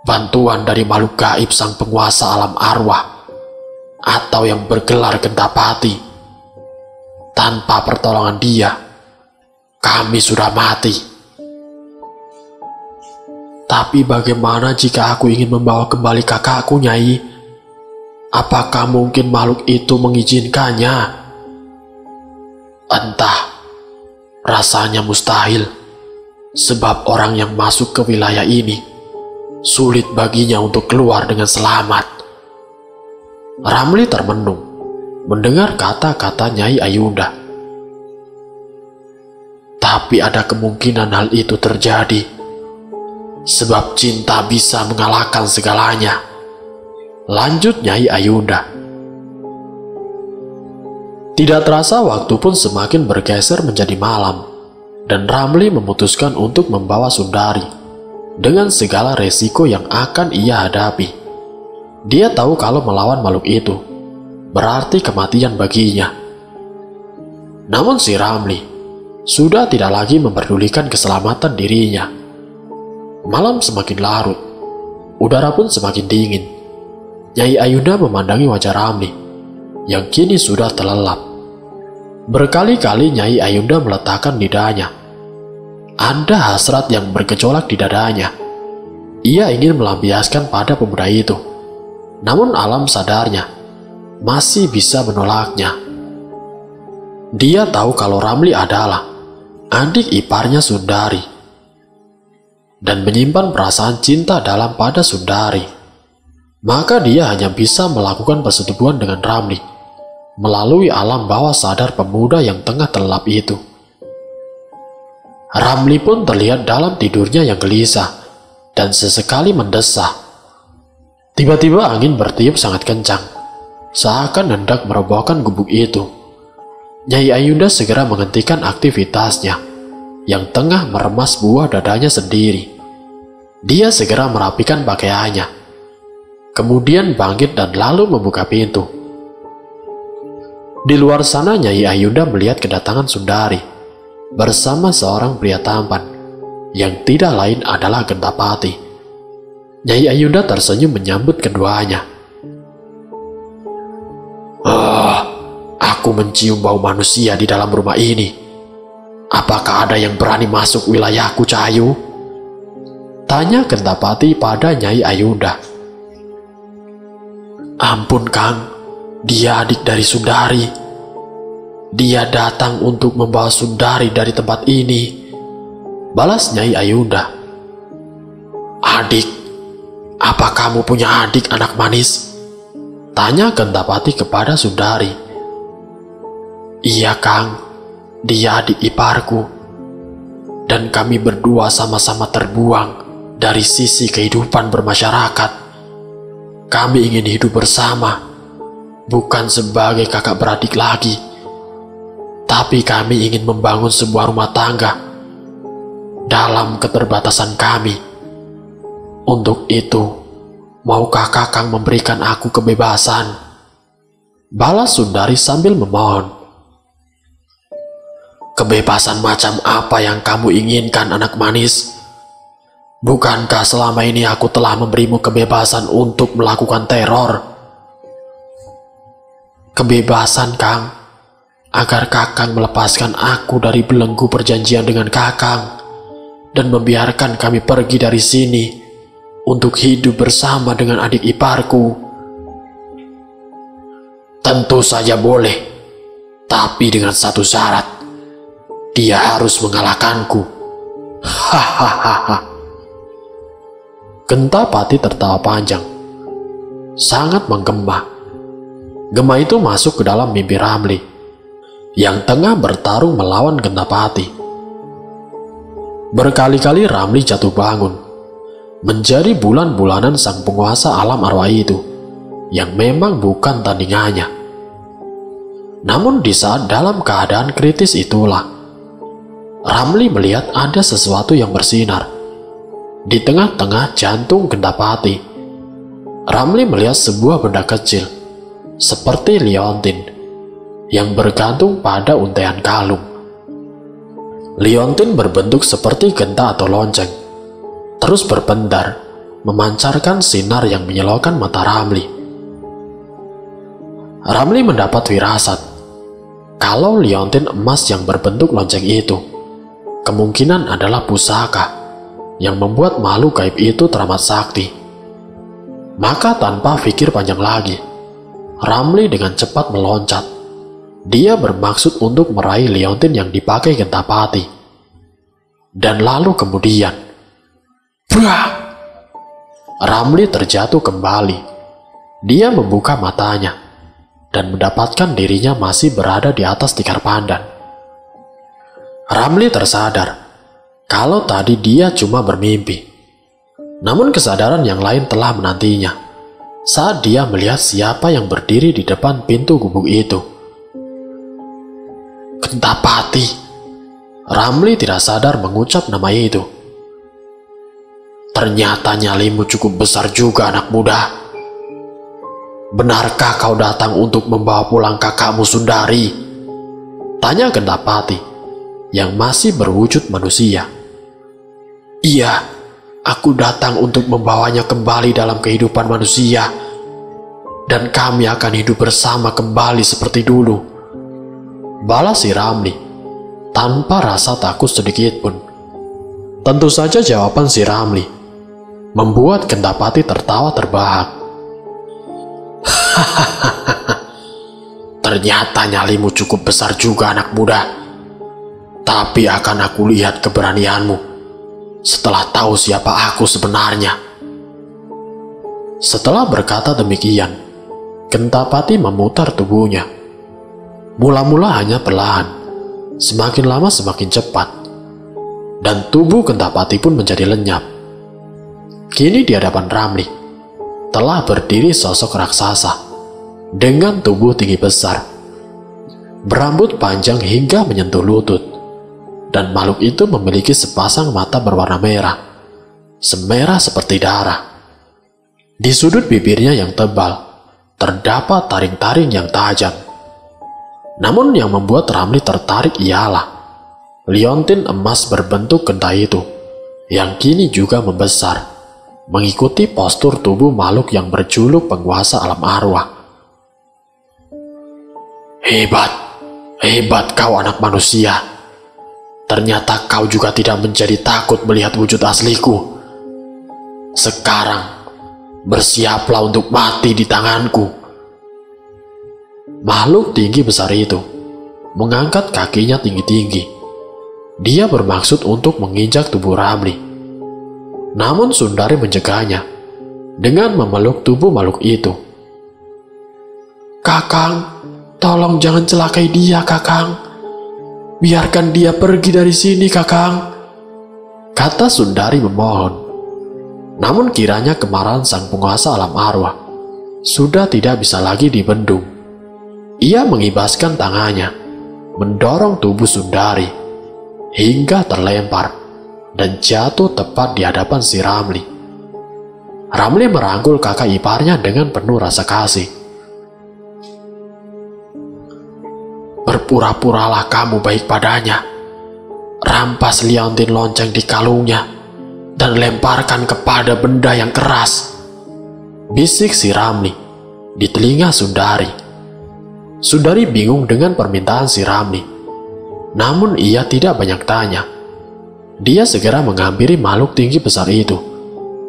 bantuan dari makhluk gaib sang penguasa alam arwah atau yang bergelar Gentapati. Tanpa pertolongan dia, kami sudah mati. Tapi bagaimana jika aku ingin membawa kembali kakakku, Nyai? Apakah mungkin makhluk itu mengizinkannya?" "Entah, rasanya mustahil, sebab orang yang masuk ke wilayah ini sulit baginya untuk keluar dengan selamat." Ramli termenung mendengar kata-kata Nyai Ayunda. "Tapi ada kemungkinan hal itu terjadi, sebab cinta bisa mengalahkan segalanya," lanjut Nyai Ayunda. Tidak terasa waktu pun semakin bergeser menjadi malam, dan Ramli memutuskan untuk membawa Sundari dengan segala resiko yang akan ia hadapi. Dia tahu kalau melawan makhluk itu berarti kematian baginya. Namun si Ramli sudah tidak lagi memperdulikan keselamatan dirinya. Malam semakin larut, udara pun semakin dingin. Nyai Ayunda memandangi wajah Ramli yang kini sudah terlelap. Berkali-kali Nyai Ayunda meletakkan lidahnya. Ada hasrat yang bergejolak di dadanya. Ia ingin melampiaskan pada pemuda itu, namun alam sadarnya masih bisa menolaknya. Dia tahu kalau Ramli adalah adik iparnya Sundari dan menyimpan perasaan cinta dalam pada Sundari. Maka dia hanya bisa melakukan persetubuhan dengan Ramli melalui alam bawah sadar pemuda yang tengah terlelap itu. Ramli pun terlihat dalam tidurnya yang gelisah dan sesekali mendesah. Tiba-tiba angin bertiup sangat kencang, seakan hendak merobohkan gubuk itu. Nyai Ayunda segera menghentikan aktivitasnya yang tengah meremas buah dadanya sendiri. Dia segera merapikan pakaiannya, kemudian bangkit dan lalu membuka pintu. Di luar sana Nyai Ayunda melihat kedatangan Sundari bersama seorang pria tampan yang tidak lain adalah Gentapati. Nyai Ayunda tersenyum menyambut keduanya. Aku mencium bau manusia di dalam rumah ini. Apakah ada yang berani masuk wilayahku, Cahayu? Tanya Gentapati pada Nyai Ayunda. Ampun, Kang. Dia adik dari Sundari. Dia datang untuk membawa Sundari dari tempat ini, balas Nyai Ayunda. Adik? Apa kamu punya adik, anak manis? Tanya Gentapati kepada Sundari. Iya, Kang. Dia adik iparku. Dan kami berdua sama-sama terbuang dari sisi kehidupan bermasyarakat. Kami ingin hidup bersama, bukan sebagai kakak beradik lagi, tapi kami ingin membangun sebuah rumah tangga dalam keterbatasan kami. Untuk itu, maukah Kakang memberikan aku kebebasan? Balas Sundari sambil memohon. Kebebasan macam apa yang kamu inginkan, anak manis? Bukankah selama ini aku telah memberimu kebebasan untuk melakukan teror? Kebebasan, Kang, agar Kakang melepaskan aku dari belenggu perjanjian dengan Kakang dan membiarkan kami pergi dari sini untuk hidup bersama dengan adik iparku. Tentu saja boleh, tapi dengan satu syarat. Dia harus mengalahkanku. Hahaha. Gentapati tertawa panjang, sangat menggema. Gema itu masuk ke dalam mimpi Ramli yang tengah bertarung melawan Gentapati. Berkali-kali Ramli jatuh bangun, menjadi bulan-bulanan sang penguasa alam arwah itu, yang memang bukan tandingannya. Namun di saat dalam keadaan kritis itulah, Ramli melihat ada sesuatu yang bersinar di tengah-tengah jantung Gentapati. Ramli melihat sebuah benda kecil, seperti liontin, yang bergantung pada untaian kalung. Liontin berbentuk seperti genta atau lonceng, terus berpendar, memancarkan sinar yang menyilaukan mata Ramli. Ramli mendapat firasat kalau liontin emas yang berbentuk lonceng itu kemungkinan adalah pusaka yang membuat makhluk gaib itu teramat sakti. Maka tanpa pikir panjang lagi, Ramli dengan cepat meloncat. Dia bermaksud untuk meraih liontin yang dipakai Gentapati. Dan lalu kemudian, bah! Ramli terjatuh kembali. Dia membuka matanya dan mendapatkan dirinya masih berada di atas tikar pandan. Ramli tersadar kalau tadi dia cuma bermimpi. Namun kesadaran yang lain telah menantinya saat dia melihat siapa yang berdiri di depan pintu gubuk itu. Gentapati. Ramli tidak sadar mengucap nama itu. Ternyata nyalimu cukup besar juga, anak muda. Benarkah kau datang untuk membawa pulang kakakmu Sundari? Tanya Gentapati yang masih berwujud manusia. Iya, aku datang untuk membawanya kembali dalam kehidupan manusia, dan kami akan hidup bersama kembali seperti dulu, balas si Ramli tanpa rasa takut sedikit pun. Tentu saja jawaban si Ramli membuat Gentapati tertawa terbahak. Ternyata nyalimu cukup besar juga, anak muda. Tapi akan aku lihat keberanianmu setelah tahu siapa aku sebenarnya. Setelah berkata demikian, Gentapati memutar tubuhnya. Mula-mula hanya perlahan, semakin lama semakin cepat, dan tubuh Gentapati pun menjadi lenyap. Kini di hadapan Ramli telah berdiri sosok raksasa dengan tubuh tinggi besar, berambut panjang hingga menyentuh lutut. dan makhluk itu memiliki sepasang mata berwarna merah, semerah seperti darah. Di sudut bibirnya yang tebal, terdapat taring-taring yang tajam. Namun yang membuat Ramli tertarik ialah liontin emas berbentuk genta itu, yang kini juga membesar, mengikuti postur tubuh makhluk yang berjuluk penguasa alam arwah. Hebat, hebat kau anak manusia. Ternyata kau juga tidak menjadi takut melihat wujud asliku. Sekarang, bersiaplah untuk mati di tanganku. Makhluk tinggi besar itu mengangkat kakinya tinggi-tinggi. Dia bermaksud untuk menginjak tubuh Ramli. Namun Sundari mencegahnya dengan memeluk tubuh makhluk itu. Kakang, tolong jangan celakai dia, Kakang. Biarkan dia pergi dari sini, Kakang, kata Sundari memohon. Namun kiranya kemarahan sang penguasa alam arwah sudah tidak bisa lagi dibendung. Ia mengibaskan tangannya, mendorong tubuh Sundari hingga terlempar dan jatuh tepat di hadapan si Ramli. Ramli merangkul kakak iparnya dengan penuh rasa kasih. Berpura-puralah kamu baik padanya. Rampas liontin lonceng di kalungnya dan lemparkan kepada benda yang keras, bisik si Ramli di telinga Sundari. Sundari bingung dengan permintaan si Ramli, namun ia tidak banyak tanya. Dia segera menghampiri makhluk tinggi besar itu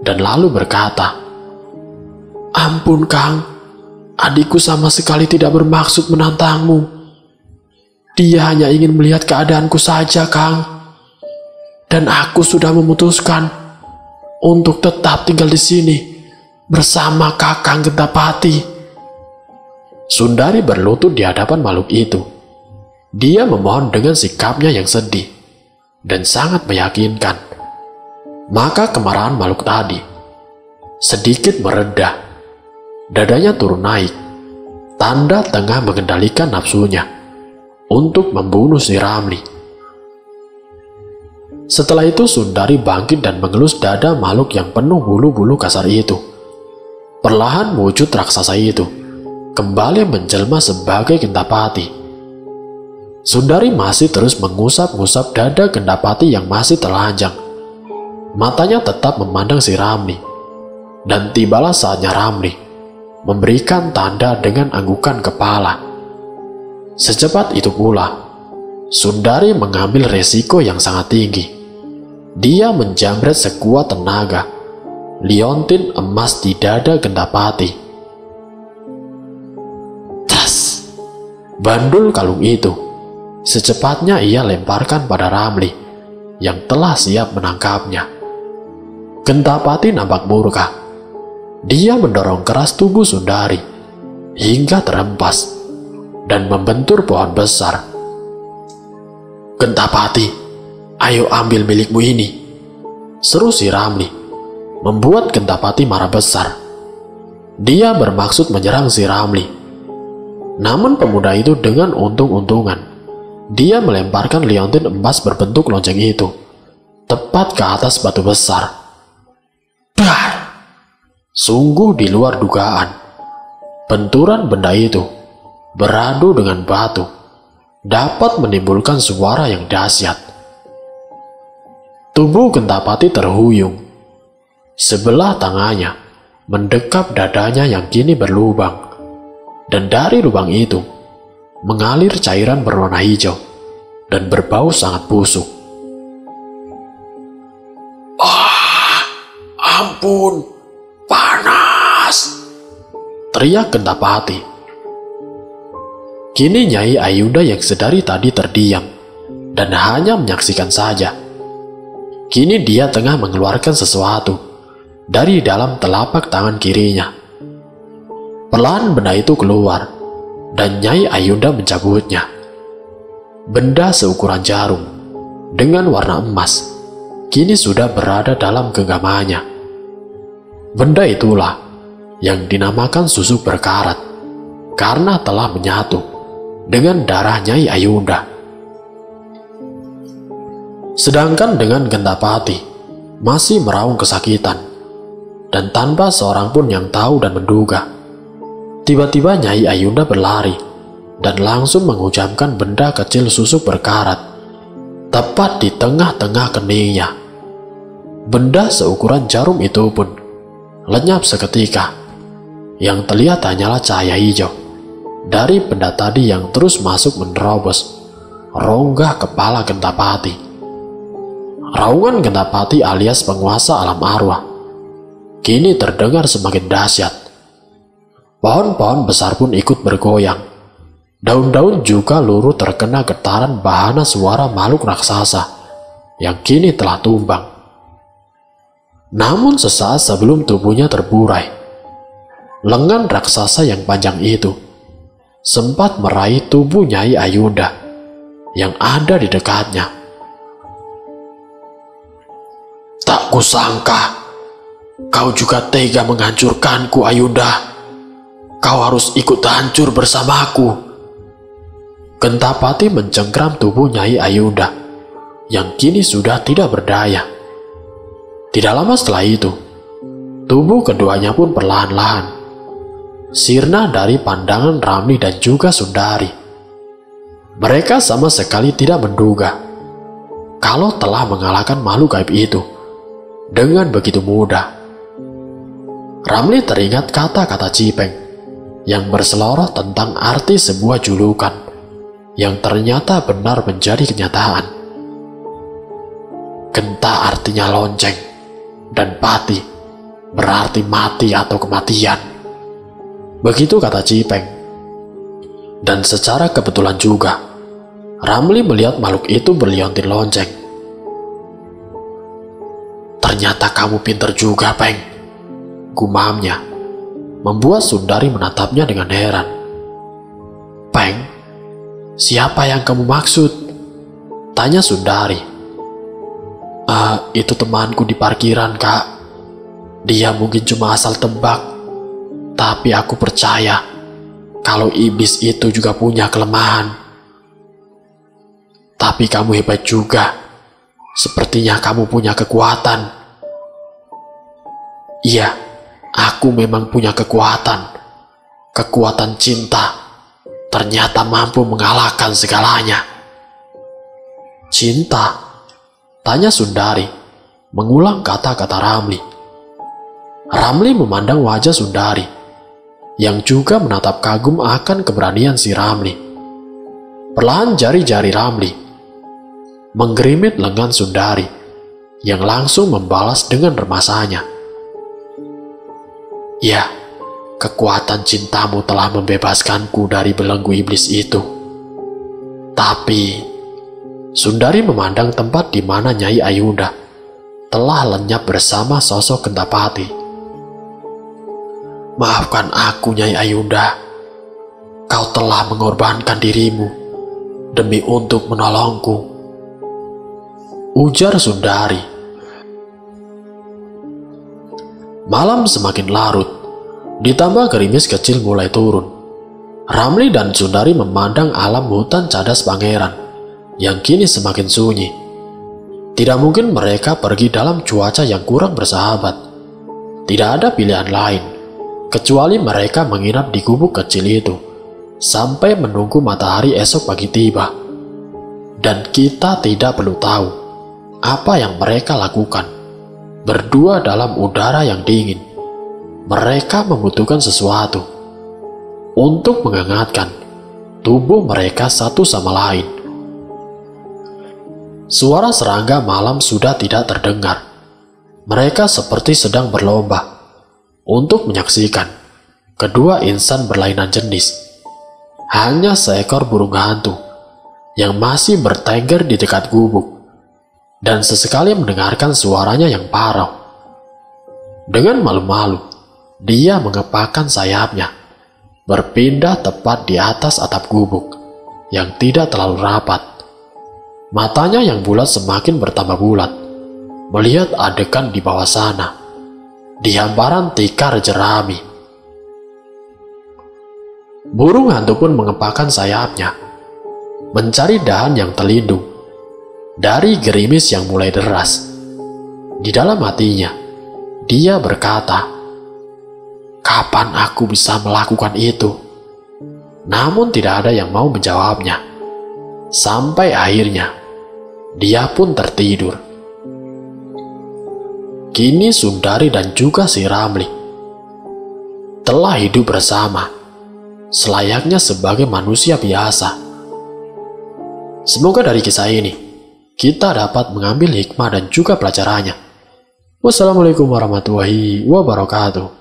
dan lalu berkata, Ampun Kang, adikku sama sekali tidak bermaksud menantangmu. Dia hanya ingin melihat keadaanku saja, Kang. Dan aku sudah memutuskan untuk tetap tinggal di sini bersama Kakang Gentapati. Sundari berlutut di hadapan makhluk itu. Dia memohon dengan sikapnya yang sedih dan sangat meyakinkan. Maka kemarahan makhluk tadi sedikit mereda. Dadanya turun naik, tanda tengah mengendalikan nafsunya untuk membunuh si Ramli. Setelah itu Sundari bangkit dan mengelus dada makhluk yang penuh bulu-bulu kasar itu. Perlahan wujud raksasa itu kembali menjelma sebagai Gentapati. Sundari masih terus mengusap-ngusap dada Gentapati yang masih telanjang. Matanya tetap memandang si Ramli. Dan tibalah saatnya Ramli memberikan tanda dengan anggukan kepala. Secepat itu pula, Sundari mengambil resiko yang sangat tinggi. Dia menjamret sekuat tenaga liontin emas di dada Gentapati. Tas! Bandul kalung itu secepatnya ia lemparkan pada Ramli yang telah siap menangkapnya. Gentapati nampak murka. Dia mendorong keras tubuh Sundari hingga terhempas dan membentur pohon besar. Gentapati, ayo ambil milikmu ini, seru si Ramli, membuat Gentapati marah besar. Dia bermaksud menyerang si Ramli. Namun pemuda itu dengan untung-untungan dia melemparkan liontin emas berbentuk lonceng itu tepat ke atas batu besar. Dar! Sungguh di luar dugaan. Benturan benda itu beradu dengan batu dapat menimbulkan suara yang dahsyat. Tubuh Gentapati terhuyung. Sebelah tangannya mendekap dadanya yang kini berlubang, dan dari lubang itu mengalir cairan berwarna hijau dan berbau sangat busuk. Ampun, panas! Teriak Gentapati. Kini Nyai Ayunda yang sedari tadi terdiam dan hanya menyaksikan saja. Kini dia tengah mengeluarkan sesuatu dari dalam telapak tangan kirinya. Perlahan benda itu keluar dan Nyai Ayunda mencabutnya. Benda seukuran jarum dengan warna emas kini sudah berada dalam genggamannya. Benda itulah yang dinamakan susuk berkarat karena telah menyatu dengan darah Nyai Ayunda. Sedangkan dengan Gentapati masih meraung kesakitan, dan tanpa seorang pun yang tahu dan menduga, tiba-tiba Nyai Ayunda berlari dan langsung menghujamkan benda kecil susuk berkarat tepat di tengah-tengah keningnya. Benda seukuran jarum itu pun lenyap seketika. Yang terlihat hanyalah cahaya hijau dari benda tadi yang terus masuk menerobos rongga kepala Gentapati. Raungan Gentapati alias penguasa alam arwah kini terdengar semakin dahsyat. Pohon-pohon besar pun ikut bergoyang. Daun-daun juga luruh terkena getaran bahana suara makhluk raksasa yang kini telah tumbang. Namun sesaat sebelum tubuhnya terburai, lengan raksasa yang panjang itu sempat meraih tubuh Nyai Ayunda yang ada di dekatnya. Tak kusangka kau juga tega menghancurkanku, Ayunda. Kau harus ikut hancur bersamaku. Gentapati mencengkram tubuh Nyai Ayunda yang kini sudah tidak berdaya. Tidak lama setelah itu, tubuh keduanya pun perlahan-lahan sirna dari pandangan Ramli dan juga Sundari. Mereka sama sekali tidak menduga kalau telah mengalahkan makhluk gaib itu dengan begitu mudah. Ramli teringat kata-kata Cipeng yang berseloroh tentang arti sebuah julukan yang ternyata benar menjadi kenyataan. Genta artinya lonceng, dan pati berarti mati atau kematian. Begitu kata Cipeng. Dan secara kebetulan juga, Ramli melihat makhluk itu berliontin lonceng. Ternyata kamu pintar juga, Peng, gumamnya, membuat Sundari menatapnya dengan heran. Peng, siapa yang kamu maksud? Tanya Sundari. Itu temanku di parkiran, Kak. Dia mungkin cuma asal tebak, tapi aku percaya kalau iblis itu juga punya kelemahan. Tapi kamu hebat juga. Sepertinya kamu punya kekuatan. Iya, aku memang punya kekuatan. Kekuatan cinta ternyata mampu mengalahkan segalanya. Cinta? Tanya Sundari, mengulang kata-kata Ramli. Ramli memandang wajah Sundari, yang juga menatap kagum akan keberanian si Ramli. Perlahan jari-jari Ramli menggerimit lengan Sundari, yang langsung membalas dengan remasanya. Ya, kekuatan cintamu telah membebaskanku dari belenggu iblis itu. Tapi Sundari memandang tempat di mana Nyai Ayunda telah lenyap bersama sosok Gentapati. Maafkan aku, Nyai Ayunda. Kau telah mengorbankan dirimu demi untuk menolongku, ujar Sundari. Malam semakin larut, ditambah gerimis kecil mulai turun. Ramli dan Sundari memandang alam hutan cadas Pangeran yang kini semakin sunyi. Tidak mungkin mereka pergi dalam cuaca yang kurang bersahabat. Tidak ada pilihan lain kecuali mereka menginap di gubuk kecil itu sampai menunggu matahari esok pagi tiba. Dan kita tidak perlu tahu apa yang mereka lakukan. Berdua dalam udara yang dingin, mereka membutuhkan sesuatu untuk menghangatkan tubuh mereka satu sama lain. Suara serangga malam sudah tidak terdengar. Mereka seperti sedang berlomba untuk menyaksikan kedua insan berlainan jenis. Hanya seekor burung hantu yang masih bertengger di dekat gubuk dan sesekali mendengarkan suaranya yang parau. Dengan malu-malu, dia mengepakkan sayapnya, berpindah tepat di atas atap gubuk yang tidak terlalu rapat. Matanya yang bulat semakin bertambah bulat, melihat adegan di bawah sana, di hamparan tikar jerami. Burung hantu pun mengepakkan sayapnya, mencari dahan yang terlindung. dari gerimis yang mulai deras. Di dalam hatinya, dia berkata, "Kapan aku bisa melakukan itu?" Namun tidak ada yang mau menjawabnya. Sampai akhirnya, dia pun tertidur. Kini Sundari dan juga si Ramli telah hidup bersama, selayaknya sebagai manusia biasa. Semoga dari kisah ini, kita dapat mengambil hikmah dan juga pelajarannya. Wassalamualaikum warahmatullahi wabarakatuh.